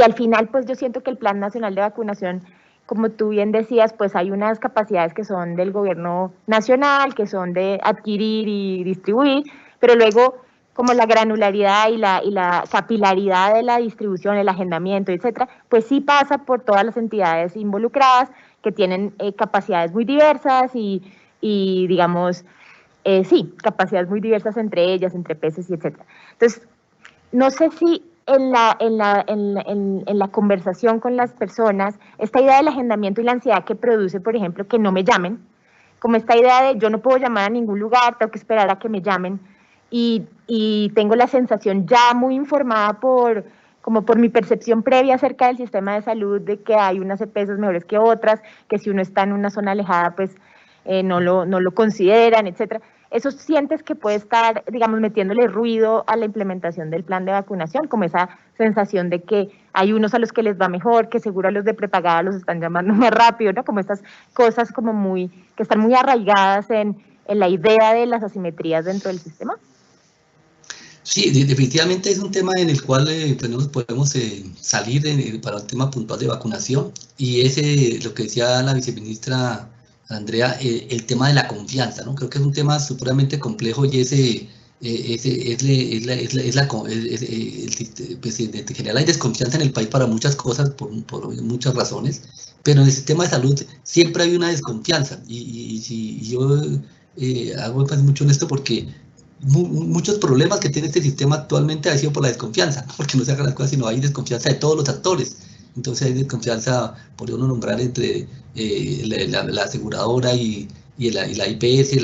al final, pues yo siento que el Plan Nacional de Vacunación, como tú bien decías, pues hay unas capacidades que son del gobierno nacional, que son de adquirir y distribuir, pero luego como la granularidad y la capilaridad de la distribución, el agendamiento, etcétera, pues sí pasa por todas las entidades involucradas que tienen capacidades muy diversas y digamos, sí, capacidades muy diversas entre ellas, entre peces y etcétera. Entonces, no sé si en la conversación con las personas, esta idea del agendamiento y la ansiedad que produce, por ejemplo, que no me llamen, como esta idea de yo no puedo llamar a ningún lugar, tengo que esperar a que me llamen, y tengo la sensación ya muy informada como por mi percepción previa acerca del sistema de salud, de que hay unas EPS mejores que otras, que si uno está en una zona alejada, pues no lo consideran, etcétera. ¿Eso sientes que puede estar, digamos, metiéndole ruido a la implementación del plan de vacunación? Como esa sensación de que hay unos a los que les va mejor, que seguro a los de prepagada los están llamando más rápido, ¿no? Como estas cosas como que están muy arraigadas en la idea de las asimetrías dentro del sistema. Sí, definitivamente es un tema en el cual pues no nos podemos salir para un tema puntual de vacunación, y es lo que decía la viceministra Andrea, el tema de la confianza, ¿no? Creo que es un tema supremamente complejo, y pues, en general hay desconfianza en el país para muchas cosas, por muchas razones, pero en el sistema de salud siempre hay una desconfianza, y yo hago énfasis mucho en esto porque muchos problemas que tiene este sistema actualmente ha sido por la desconfianza, porque no se hagan las cosas, sino hay desconfianza de todos los actores. Entonces hay desconfianza, podría uno nombrar, entre la aseguradora y la IPS,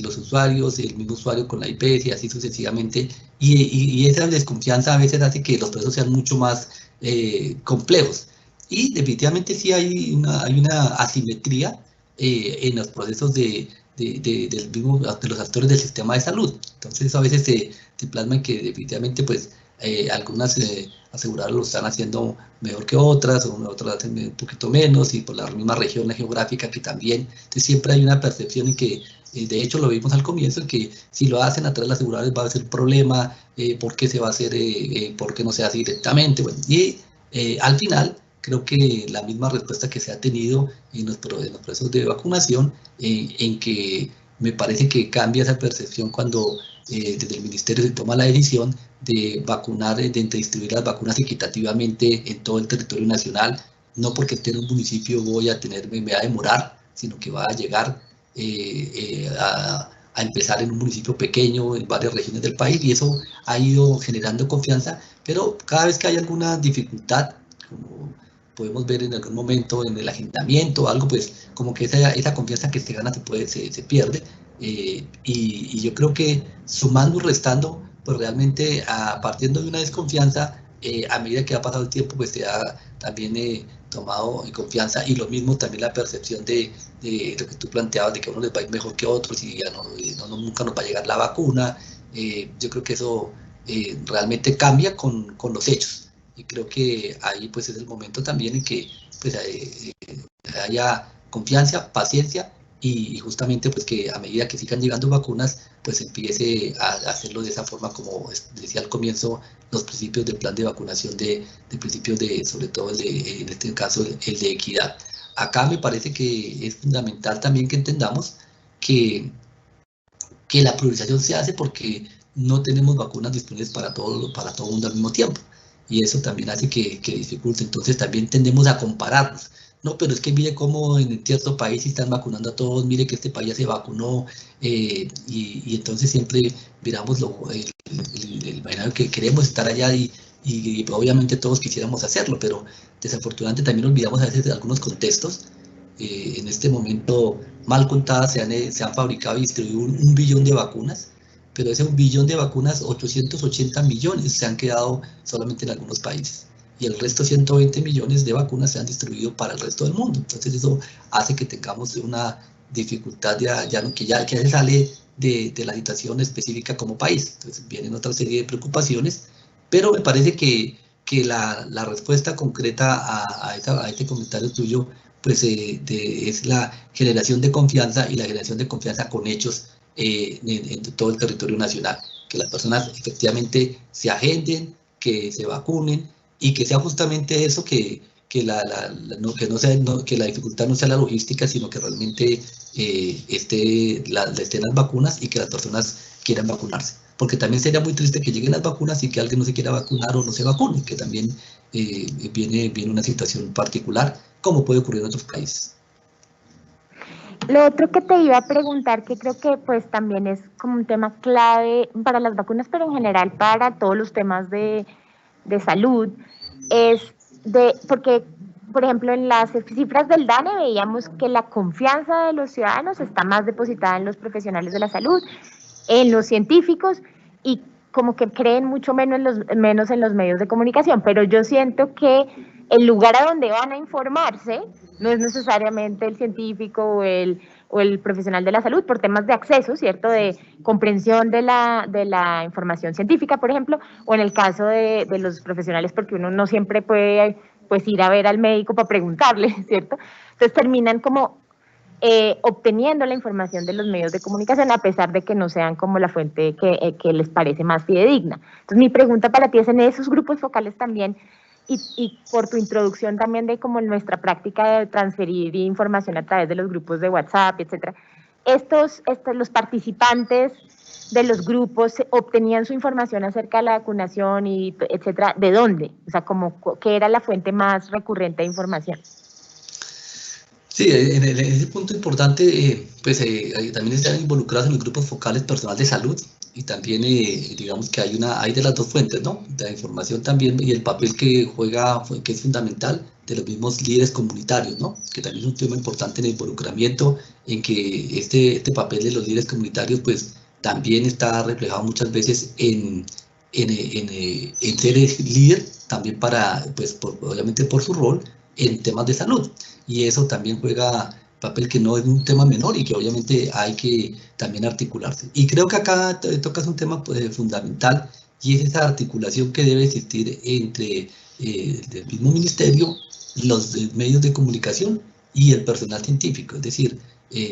los usuarios, el mismo usuario con la IPS, y así sucesivamente. Y esa desconfianza a veces hace que los procesos sean mucho más complejos. Y definitivamente sí hay una asimetría en los procesos de los actores del sistema de salud. Entonces eso a veces se plasma en que definitivamente pues algunas aseguradoras lo están haciendo mejor que otras, o otras lo hacen un poquito menos, y por la misma región geográfica que también. Entonces siempre hay una percepción en que, de hecho lo vimos al comienzo, en que si lo hacen atrás las aseguradoras va a ser problema, por qué se va a hacer, por qué no se hace directamente. Bueno, y al final creo que la misma respuesta que se ha tenido en los procesos de vacunación, en que me parece que cambia esa percepción cuando desde el ministerio se toma la decisión de vacunar, de distribuir las vacunas equitativamente en todo el territorio nacional. No porque esté en un municipio me voy a demorar, sino que va a llegar a empezar en un municipio pequeño, en varias regiones del país, y eso ha ido generando confianza. Pero cada vez que hay alguna dificultad, como podemos ver en algún momento en el agendamiento o algo, pues como que esa confianza que se gana se pierde, y yo creo que sumando y restando, pues realmente partiendo de una desconfianza, a medida que ha pasado el tiempo, pues se ha también tomado confianza, y lo mismo también la percepción de lo que tú planteabas, de que a uno les va a ir mejor que a otros, y ya nunca nos va a llegar la vacuna. Yo creo que eso realmente cambia con los hechos. Y creo que ahí pues es el momento también en que pues haya confianza, paciencia, y justamente pues que a medida que sigan llegando vacunas, pues empiece a hacerlo de esa forma, como decía al comienzo, los principios del plan de vacunación, de principios sobre todo en este caso el de equidad. Acá me parece que es fundamental también que entendamos que la priorización se hace porque no tenemos vacunas disponibles para todo el mundo al mismo tiempo. Y eso también hace que dificulte. Entonces también tendemos a compararnos. No, pero es que mire cómo en cierto país están vacunando a todos, mire que este país ya se vacunó, y entonces siempre miramos el que queremos estar allá, y obviamente todos quisiéramos hacerlo, pero desafortunadamente también olvidamos a veces de algunos contextos. En este momento, mal contadas, se han fabricado y distribuido 1 billón de vacunas, pero ese 1 billón de vacunas, 880 millones se han quedado solamente en algunos países, y el resto, 120 millones de vacunas, se han distribuido para el resto del mundo. Entonces eso hace que tengamos una dificultad que se sale de la situación específica como país. Entonces vienen otra serie de preocupaciones, pero me parece que la respuesta concreta a este comentario tuyo, pues es la generación de confianza, y la generación de confianza con hechos en todo el territorio nacional. Que las personas efectivamente se agenden, que se vacunen, y que sea justamente eso, que la dificultad no sea la logística, sino que realmente estén las vacunas, y que las personas quieran vacunarse. Porque también sería muy triste que lleguen las vacunas y que alguien no se quiera vacunar o no se vacune, que también viene una situación particular, como puede ocurrir en otros países. Lo otro que te iba a preguntar, que creo que pues también es como un tema clave para las vacunas, pero en general para todos los temas de salud, es porque, por ejemplo, en las cifras del DANE veíamos que la confianza de los ciudadanos está más depositada en los profesionales de la salud, en los científicos, y como que creen mucho menos en los medios de comunicación, pero yo siento que el lugar a donde van a informarse no es necesariamente el científico o el profesional de la salud, por temas de acceso, ¿cierto? De comprensión de la información científica, por ejemplo, o en el caso de los profesionales, porque uno no siempre puede pues ir a ver al médico para preguntarle, ¿cierto? Entonces terminan como obteniendo la información de los medios de comunicación a pesar de que no sean como la fuente que les parece más fidedigna. Entonces mi pregunta para ti es, en esos grupos focales también, y por tu introducción también de como nuestra práctica de transferir información a través de los grupos de WhatsApp, etcétera, los participantes de los grupos obtenían su información acerca de la vacunación y etcétera, ¿de dónde? O sea, ¿qué era la fuente más recurrente de información? Sí, en ese punto importante, también están involucrados en los grupos focales personal de salud, y también digamos que hay de las dos fuentes, ¿no? De la información también, y el papel que juega, que es fundamental, de los mismos líderes comunitarios, ¿no? Que también es un tema importante en el involucramiento, en que este papel de los líderes comunitarios pues también está reflejado muchas veces en ser líder, también para, pues obviamente por su rol en temas de salud. Y eso también juega papel, que no es un tema menor y que obviamente hay que también articularse. Y creo que acá tocas un tema fundamental, y es esa articulación que debe existir entre el mismo ministerio, los medios de comunicación y el personal científico. Es decir,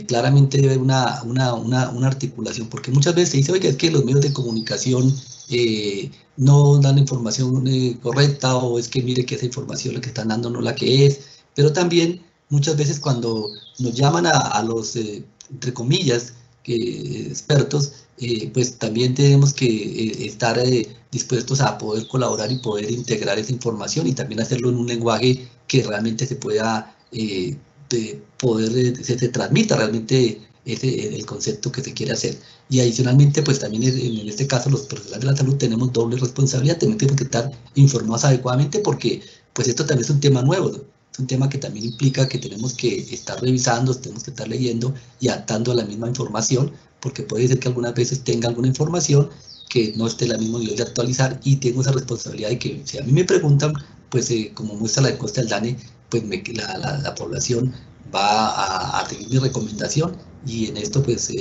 claramente debe haber una articulación, porque muchas veces se dice, oiga, es que los medios de comunicación no dan información correcta, o es que mire que esa información la que están dando no la que es, pero también muchas veces cuando nos llaman a los, entre comillas, expertos, pues también tenemos que estar dispuestos a poder colaborar y poder integrar esa información, y también hacerlo en un lenguaje que realmente se pueda, se transmita realmente el concepto que se quiere hacer. Y adicionalmente, pues también en este caso los profesionales de la salud tenemos doble responsabilidad, tenemos que estar informados adecuadamente, porque pues esto también es un tema nuevo, ¿no? Es un tema que también implica que tenemos que estar revisando, tenemos que estar leyendo y adaptando a la misma información, porque puede ser que algunas veces tenga alguna información que no esté al mismo nivel de actualizar, y tengo esa responsabilidad de que si a mí me preguntan, pues como muestra la encuesta del DANE, pues la población va a seguir mi recomendación, y en esto pues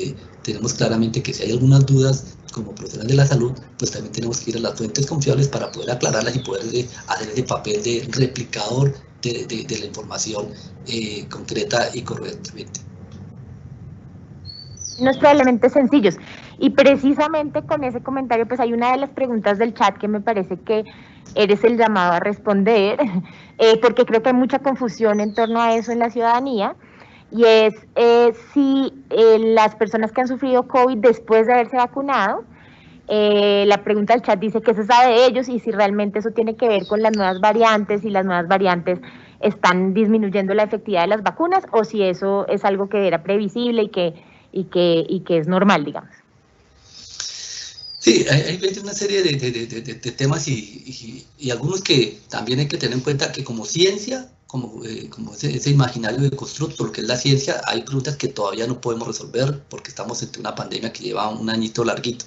tenemos claramente que si hay algunas dudas como profesional de la salud, pues también tenemos que ir a las fuentes confiables para poder aclararlas y poder hacer ese papel de replicador de la información concreta y correctamente. Unos probablemente sencillos. Y precisamente con ese comentario, pues hay una de las preguntas del chat que me parece que eres el llamado a responder, porque creo que hay mucha confusión en torno a eso en la ciudadanía, y es si las personas que han sufrido COVID después de haberse vacunado, la pregunta del chat dice qué se sabe de ellos y si realmente eso tiene que ver con las nuevas variantes, si las nuevas variantes están disminuyendo la efectividad de las vacunas, o si eso es algo que era previsible y que es normal, digamos. Sí, hay una serie de temas y algunos que también hay que tener en cuenta, que como ciencia, como ese imaginario de constructo, lo que es la ciencia, hay preguntas que todavía no podemos resolver porque estamos entre una pandemia que lleva un añito larguito.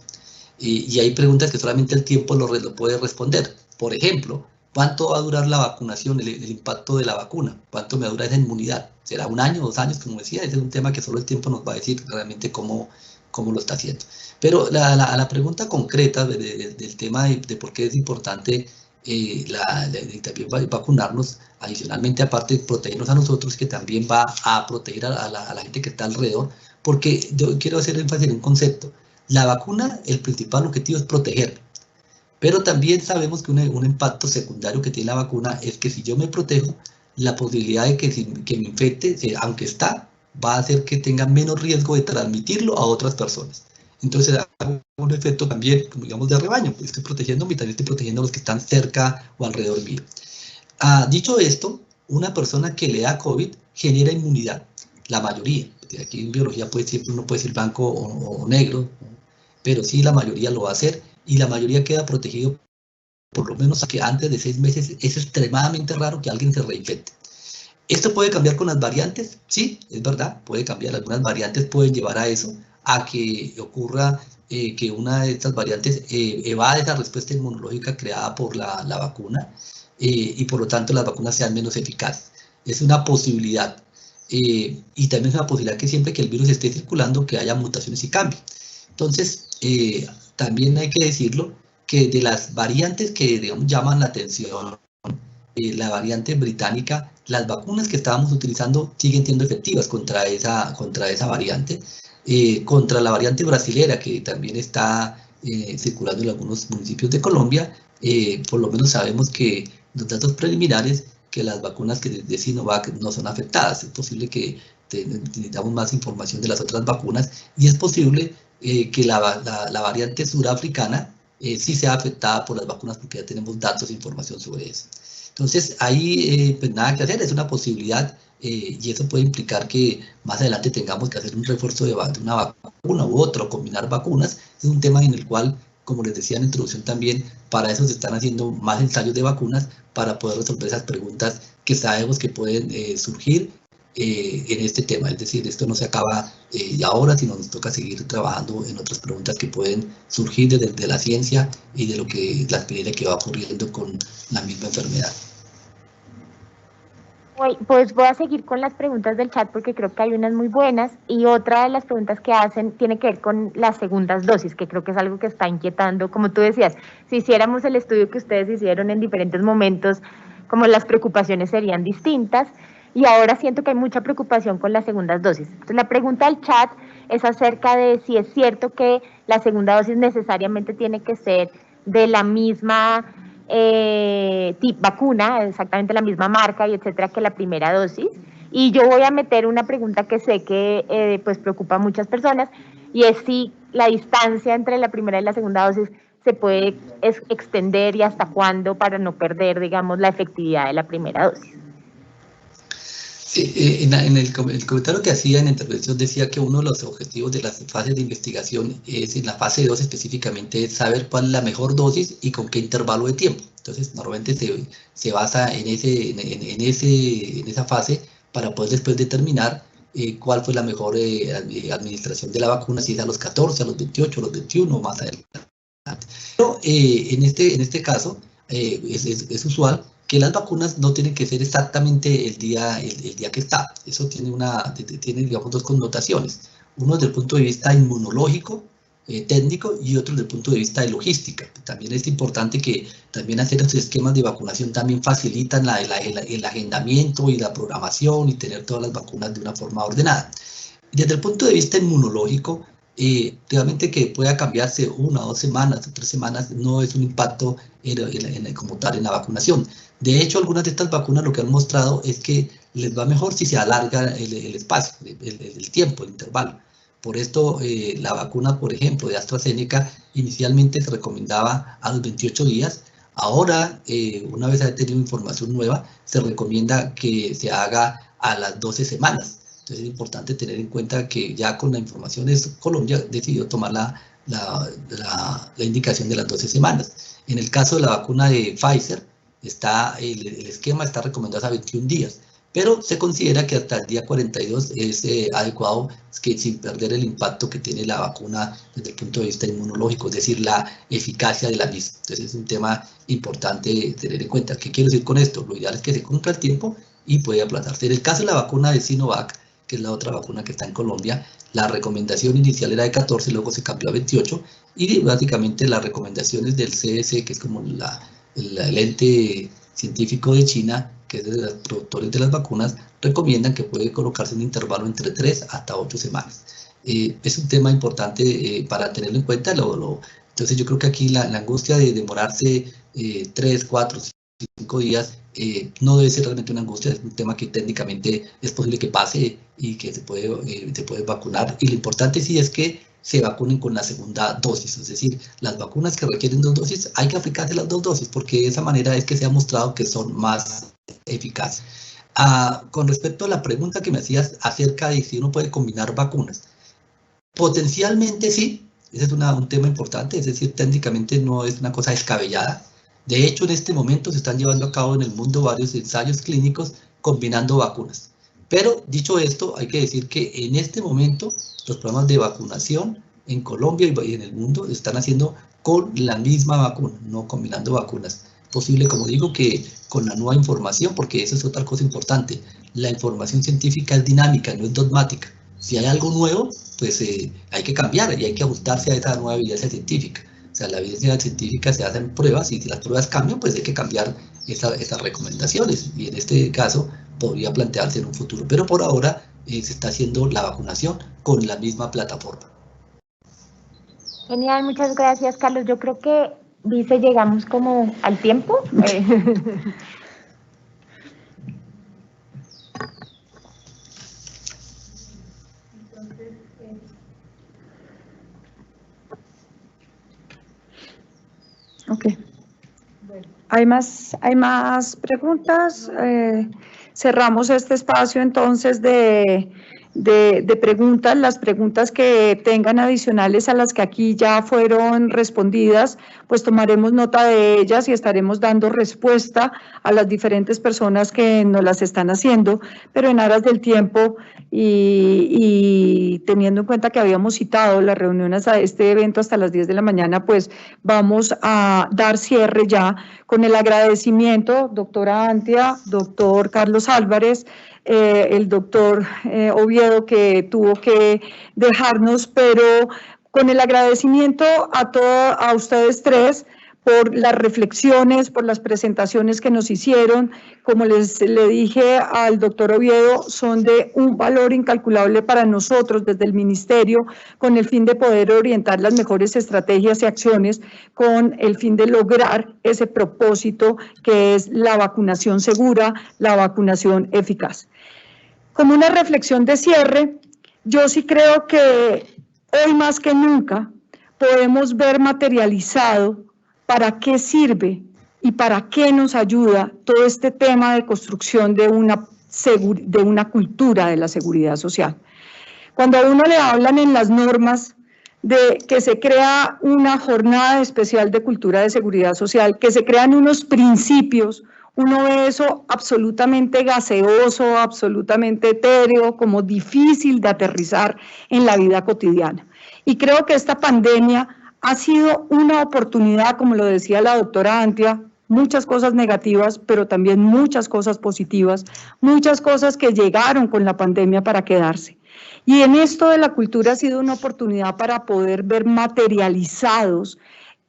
Y hay preguntas que solamente el tiempo lo puede responder. Por ejemplo, ¿cuánto va a durar la vacunación, el impacto de la vacuna? ¿Cuánto me dura esa inmunidad? ¿Será 1 año, 2 años? Como decía, ese es un tema que solo el tiempo nos va a decir realmente cómo lo está haciendo. Pero la pregunta concreta del tema de por qué es importante también vacunarnos, adicionalmente, aparte de protegernos a nosotros, que también va a proteger a la gente que está alrededor, porque yo quiero hacer énfasis en un concepto. La vacuna, el principal objetivo es proteger, pero también sabemos que un impacto secundario que tiene la vacuna es que si yo me protejo, la posibilidad de que me infecte, aunque va a hacer que tenga menos riesgo de transmitirlo a otras personas. Entonces, hago un efecto también, digamos, de rebaño. Pues estoy protegiéndome y también estoy protegiendo a los que están cerca o alrededor mío. Dicho esto, una persona que le da COVID genera inmunidad, la mayoría. suerte. Aquí en biología siempre uno puede ser blanco o negro, pero sí la mayoría lo va a hacer y la mayoría queda protegido por lo menos que antes de 6 meses. Es extremadamente raro que alguien se reinfecte. ¿Esto puede cambiar con las variantes? Sí, es verdad, puede cambiar. Algunas variantes pueden llevar a eso, a que ocurra que una de estas variantes evade esa respuesta inmunológica creada por la vacuna y por lo tanto las vacunas sean menos eficaces. Es una posibilidad. Y también es una posibilidad que siempre que el virus esté circulando, que haya mutaciones y cambios. Entonces, también hay que decirlo, que de las variantes que, digamos, llaman la atención, la variante británica, las vacunas que estábamos utilizando siguen siendo efectivas contra esa variante. Contra la variante brasilera, que también está circulando en algunos municipios de Colombia, por lo menos sabemos que los datos preliminares, que las vacunas de Sinovac no son afectadas. Es posible que necesitamos más información de las otras vacunas y es posible que la variante surafricana sí sea afectada por las vacunas, porque ya tenemos datos e información sobre eso. Entonces, ahí pues nada que hacer, es una posibilidad y eso puede implicar que más adelante tengamos que hacer un refuerzo de una vacuna u otra, o combinar vacunas. Es un tema en el cual, como les decía en la introducción también, para eso se están haciendo más ensayos de vacunas para poder resolver esas preguntas que sabemos que pueden surgir en este tema. Es decir, esto no se acaba ahora, sino nos toca seguir trabajando en otras preguntas que pueden surgir desde la ciencia y de lo que la experiencia que va ocurriendo con la misma enfermedad. Pues voy a seguir con las preguntas del chat porque creo que hay unas muy buenas y otra de las preguntas que hacen tiene que ver con las segundas dosis, que creo que es algo que está inquietando. Como tú decías, si hiciéramos el estudio que ustedes hicieron en diferentes momentos, como las preocupaciones serían distintas y ahora siento que hay mucha preocupación con las segundas dosis. Entonces la pregunta del chat es acerca de si es cierto que la segunda dosis necesariamente tiene que ser de la misma vacuna, exactamente la misma marca y etcétera que la primera dosis. Y yo voy a meter una pregunta que sé que pues preocupa a muchas personas y es si la distancia entre la primera y la segunda dosis se puede extender y hasta cuándo para no perder, digamos, la efectividad de la primera dosis. Sí, en el comentario que hacía en la intervención decía que uno de los objetivos de las fases de investigación es, en la fase 2 específicamente, es saber cuál es la mejor dosis y con qué intervalo de tiempo. Entonces, normalmente se basa en esa fase para poder después determinar cuál fue la mejor administración de la vacuna, si es a los 14, a los 28, a los 21 o más adelante. Pero en este caso es usual que las vacunas no tienen que ser exactamente el día que está. Eso tiene digamos, dos connotaciones. Uno desde el punto de vista inmunológico, técnico, y otro desde el punto de vista de logística. También es importante que también hacer estos esquemas de vacunación también facilitan el agendamiento y la programación y tener todas las vacunas de una forma ordenada. Desde el punto de vista inmunológico, realmente que pueda cambiarse 1 o 2 semanas o 3 semanas no es un impacto como tal en la vacunación. De hecho, algunas de estas vacunas lo que han mostrado es que les va mejor si se alarga el espacio, el tiempo, el intervalo. Por esto, la vacuna, por ejemplo, de AstraZeneca, inicialmente se recomendaba a los 28 días. Ahora, una vez haya tenido información nueva, se recomienda que se haga a las 12 semanas. Entonces es importante tener en cuenta que ya con la información Colombia decidió tomar la indicación de las 12 semanas. En el caso de la vacuna de Pfizer, el esquema está recomendado a 21 días, pero se considera que hasta el día 42 es adecuado, que sin perder el impacto que tiene la vacuna desde el punto de vista inmunológico, es decir, la eficacia de la misma. Entonces es un tema importante tener en cuenta. ¿Qué quiero decir con esto? Lo ideal es que se cumpla el tiempo y puede aplazarse. En el caso de la vacuna de Sinovac, que es la otra vacuna que está en Colombia, la recomendación inicial era de 14, luego se cambió a 28, y básicamente las recomendaciones del CDC, que es como el ente científico de China, que es de los productores de las vacunas, recomiendan que puede colocarse un intervalo entre 3 hasta 8 semanas. Es un tema importante para tenerlo en cuenta. Entonces yo creo que aquí la angustia de demorarse 3, 4, 5 días no debe ser realmente una angustia. Es un tema que técnicamente es posible que pase y que se puede vacunar. Y lo importante sí es que se vacunen con la segunda dosis, es decir, las vacunas que requieren 2 dosis, hay que aplicarse las 2 dosis, porque de esa manera es que se ha mostrado que son más eficaces. Con respecto a la pregunta que me hacías acerca de si uno puede combinar vacunas, potencialmente sí, ese es un tema importante, es decir, técnicamente no es una cosa descabellada. De hecho, en este momento se están llevando a cabo en el mundo varios ensayos clínicos combinando vacunas. Pero, dicho esto, hay que decir que en este momento los programas de vacunación en Colombia y en el mundo están haciendo con la misma vacuna, no combinando vacunas. Posible, como digo, que con la nueva información, porque eso es otra cosa importante, la información científica es dinámica, no es dogmática. Si hay algo nuevo, pues hay que cambiar y hay que ajustarse a esa nueva evidencia científica. O sea, la evidencia científica se hace en pruebas y si las pruebas cambian, pues hay que cambiar esas recomendaciones. Y en este caso podría plantearse en un futuro. Pero por ahora se está haciendo la vacunación con la misma plataforma. Genial, muchas gracias, Carlos. Yo creo que, dice, llegamos como al tiempo. Ok. ¿Hay más preguntas? Cerramos este espacio entonces de preguntas. Las preguntas que tengan adicionales a las que aquí ya fueron respondidas, pues tomaremos nota de ellas y estaremos dando respuesta a las diferentes personas que nos las están haciendo, pero en aras del tiempo y teniendo en cuenta que habíamos citado las reuniones a este evento hasta las 10 de la mañana, pues vamos a dar cierre ya con el agradecimiento, doctora Antia, doctor Carlos Álvarez, el doctor Oviedo, que tuvo que dejarnos, pero con el agradecimiento a ustedes tres por las reflexiones, por las presentaciones que nos hicieron. Como le dije al doctor Oviedo, son de un valor incalculable para nosotros desde el Ministerio, con el fin de poder orientar las mejores estrategias y acciones, con el fin de lograr ese propósito que es la vacunación segura, la vacunación eficaz. Como una reflexión de cierre, yo sí creo que hoy más que nunca podemos ver materializado para qué sirve y para qué nos ayuda todo este tema de construcción de una cultura de la seguridad social. Cuando a uno le hablan en las normas de que se crea una jornada especial de cultura de seguridad social, que se crean unos principios, uno ve eso absolutamente gaseoso, absolutamente etéreo, como difícil de aterrizar en la vida cotidiana. Y creo que esta pandemia ha sido una oportunidad, como lo decía la doctora Antia, muchas cosas negativas, pero también muchas cosas positivas, muchas cosas que llegaron con la pandemia para quedarse. Y en esto de la cultura ha sido una oportunidad para poder ver materializados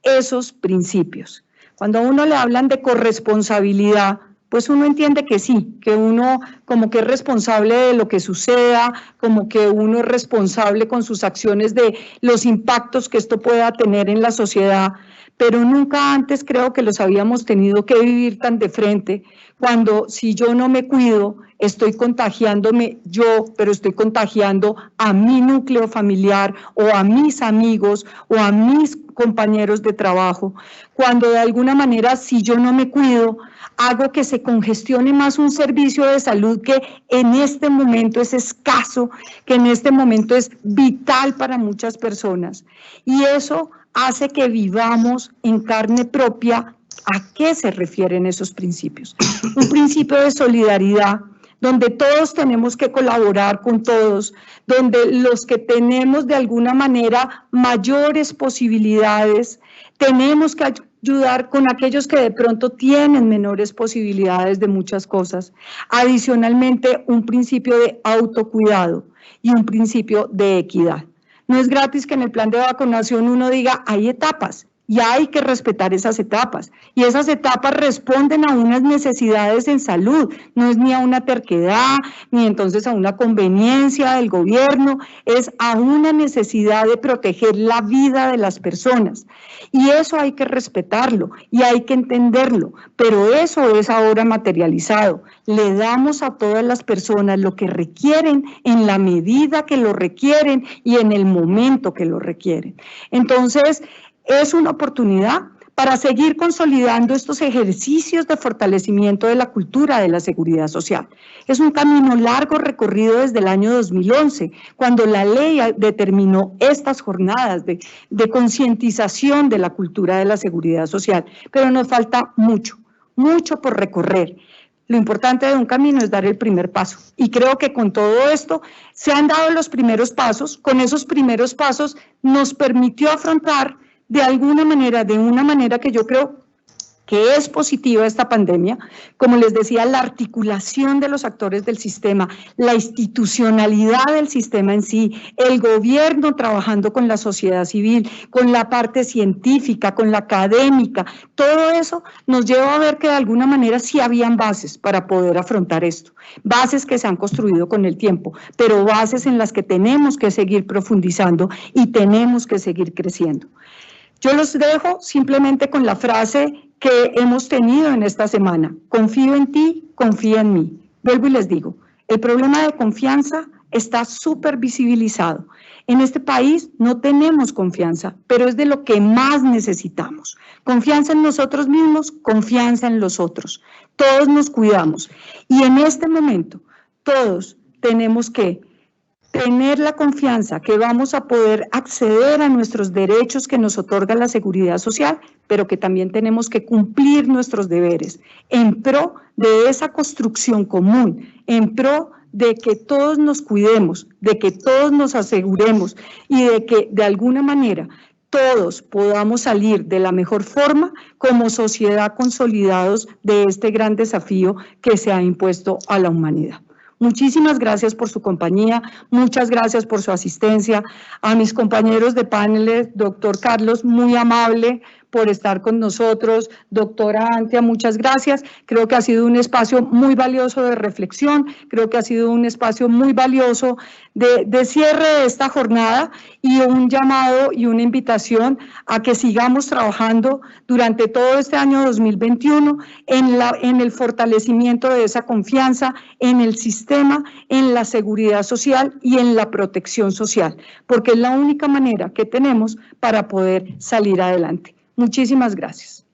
esos principios. Cuando a uno le hablan de corresponsabilidad, pues uno entiende que sí, que uno como que es responsable de lo que suceda, como que uno es responsable con sus acciones de los impactos que esto pueda tener en la sociedad, pero nunca antes creo que los habíamos tenido que vivir tan de frente, cuando si yo no me cuido, estoy contagiándome yo, pero estoy contagiando a mi núcleo familiar o a mis amigos o a mis compañeros de trabajo, cuando de alguna manera si yo no me cuido, hago que se congestione más un servicio de salud que en este momento es escaso, que en este momento es vital para muchas personas. Y eso hace que vivamos en carne propia a qué se refieren esos principios. Un principio de solidaridad, donde todos tenemos que colaborar con todos, donde los que tenemos de alguna manera mayores posibilidades, tenemos que ayudar con aquellos que de pronto tienen menores posibilidades de muchas cosas. Adicionalmente, un principio de autocuidado y un principio de equidad. No es gratis que en el plan de vacunación uno diga, hay etapas, y hay que respetar esas etapas. Y esas etapas responden a unas necesidades en salud, no es ni a una terquedad, ni entonces a una conveniencia del gobierno, es a una necesidad de proteger la vida de las personas. Y eso hay que respetarlo y hay que entenderlo, pero eso es ahora materializado. Le damos a todas las personas lo que requieren en la medida que lo requieren y en el momento que lo requieren. Entonces, es una oportunidad para seguir consolidando estos ejercicios de fortalecimiento de la cultura de la seguridad social. Es un camino largo recorrido desde el año 2011, cuando la ley determinó estas jornadas de concientización de la cultura de la seguridad social, pero nos falta mucho por recorrer. Lo importante de un camino es dar el primer paso, y creo que con todo esto se han dado los primeros pasos. Con esos primeros pasos nos permitió afrontar de alguna manera, de una manera que yo creo que es positiva esta pandemia, como les decía, la articulación de los actores del sistema, la institucionalidad del sistema en sí, el gobierno trabajando con la sociedad civil, con la parte científica, con la académica, todo eso nos lleva a ver que de alguna manera sí habían bases para poder afrontar esto, bases que se han construido con el tiempo, pero bases en las que tenemos que seguir profundizando y tenemos que seguir creciendo. Yo los dejo simplemente con la frase que hemos tenido en esta semana: confío en ti, confía en mí. Vuelvo y les digo, el problema de confianza está súper visibilizado. En este país no tenemos confianza, pero es de lo que más necesitamos. Confianza en nosotros mismos, confianza en los otros. Todos nos cuidamos y en este momento todos tenemos que tener la confianza que vamos a poder acceder a nuestros derechos que nos otorga la seguridad social, pero que también tenemos que cumplir nuestros deberes en pro de esa construcción común, en pro de que todos nos cuidemos, de que todos nos aseguremos y de que de alguna manera todos podamos salir de la mejor forma como sociedad consolidados de este gran desafío que se ha impuesto a la humanidad. Muchísimas gracias por su compañía, muchas gracias por su asistencia. A mis compañeros de paneles, doctor Carlos, muy amable por estar con nosotros. Doctora Antia, muchas gracias. Creo que ha sido un espacio muy valioso de reflexión, creo que ha sido un espacio muy valioso de cierre de esta jornada y un llamado y una invitación a que sigamos trabajando durante todo este año 2021 en el fortalecimiento de esa confianza, en el sistema, en la seguridad social y en la protección social, porque es la única manera que tenemos para poder salir adelante. Muchísimas gracias.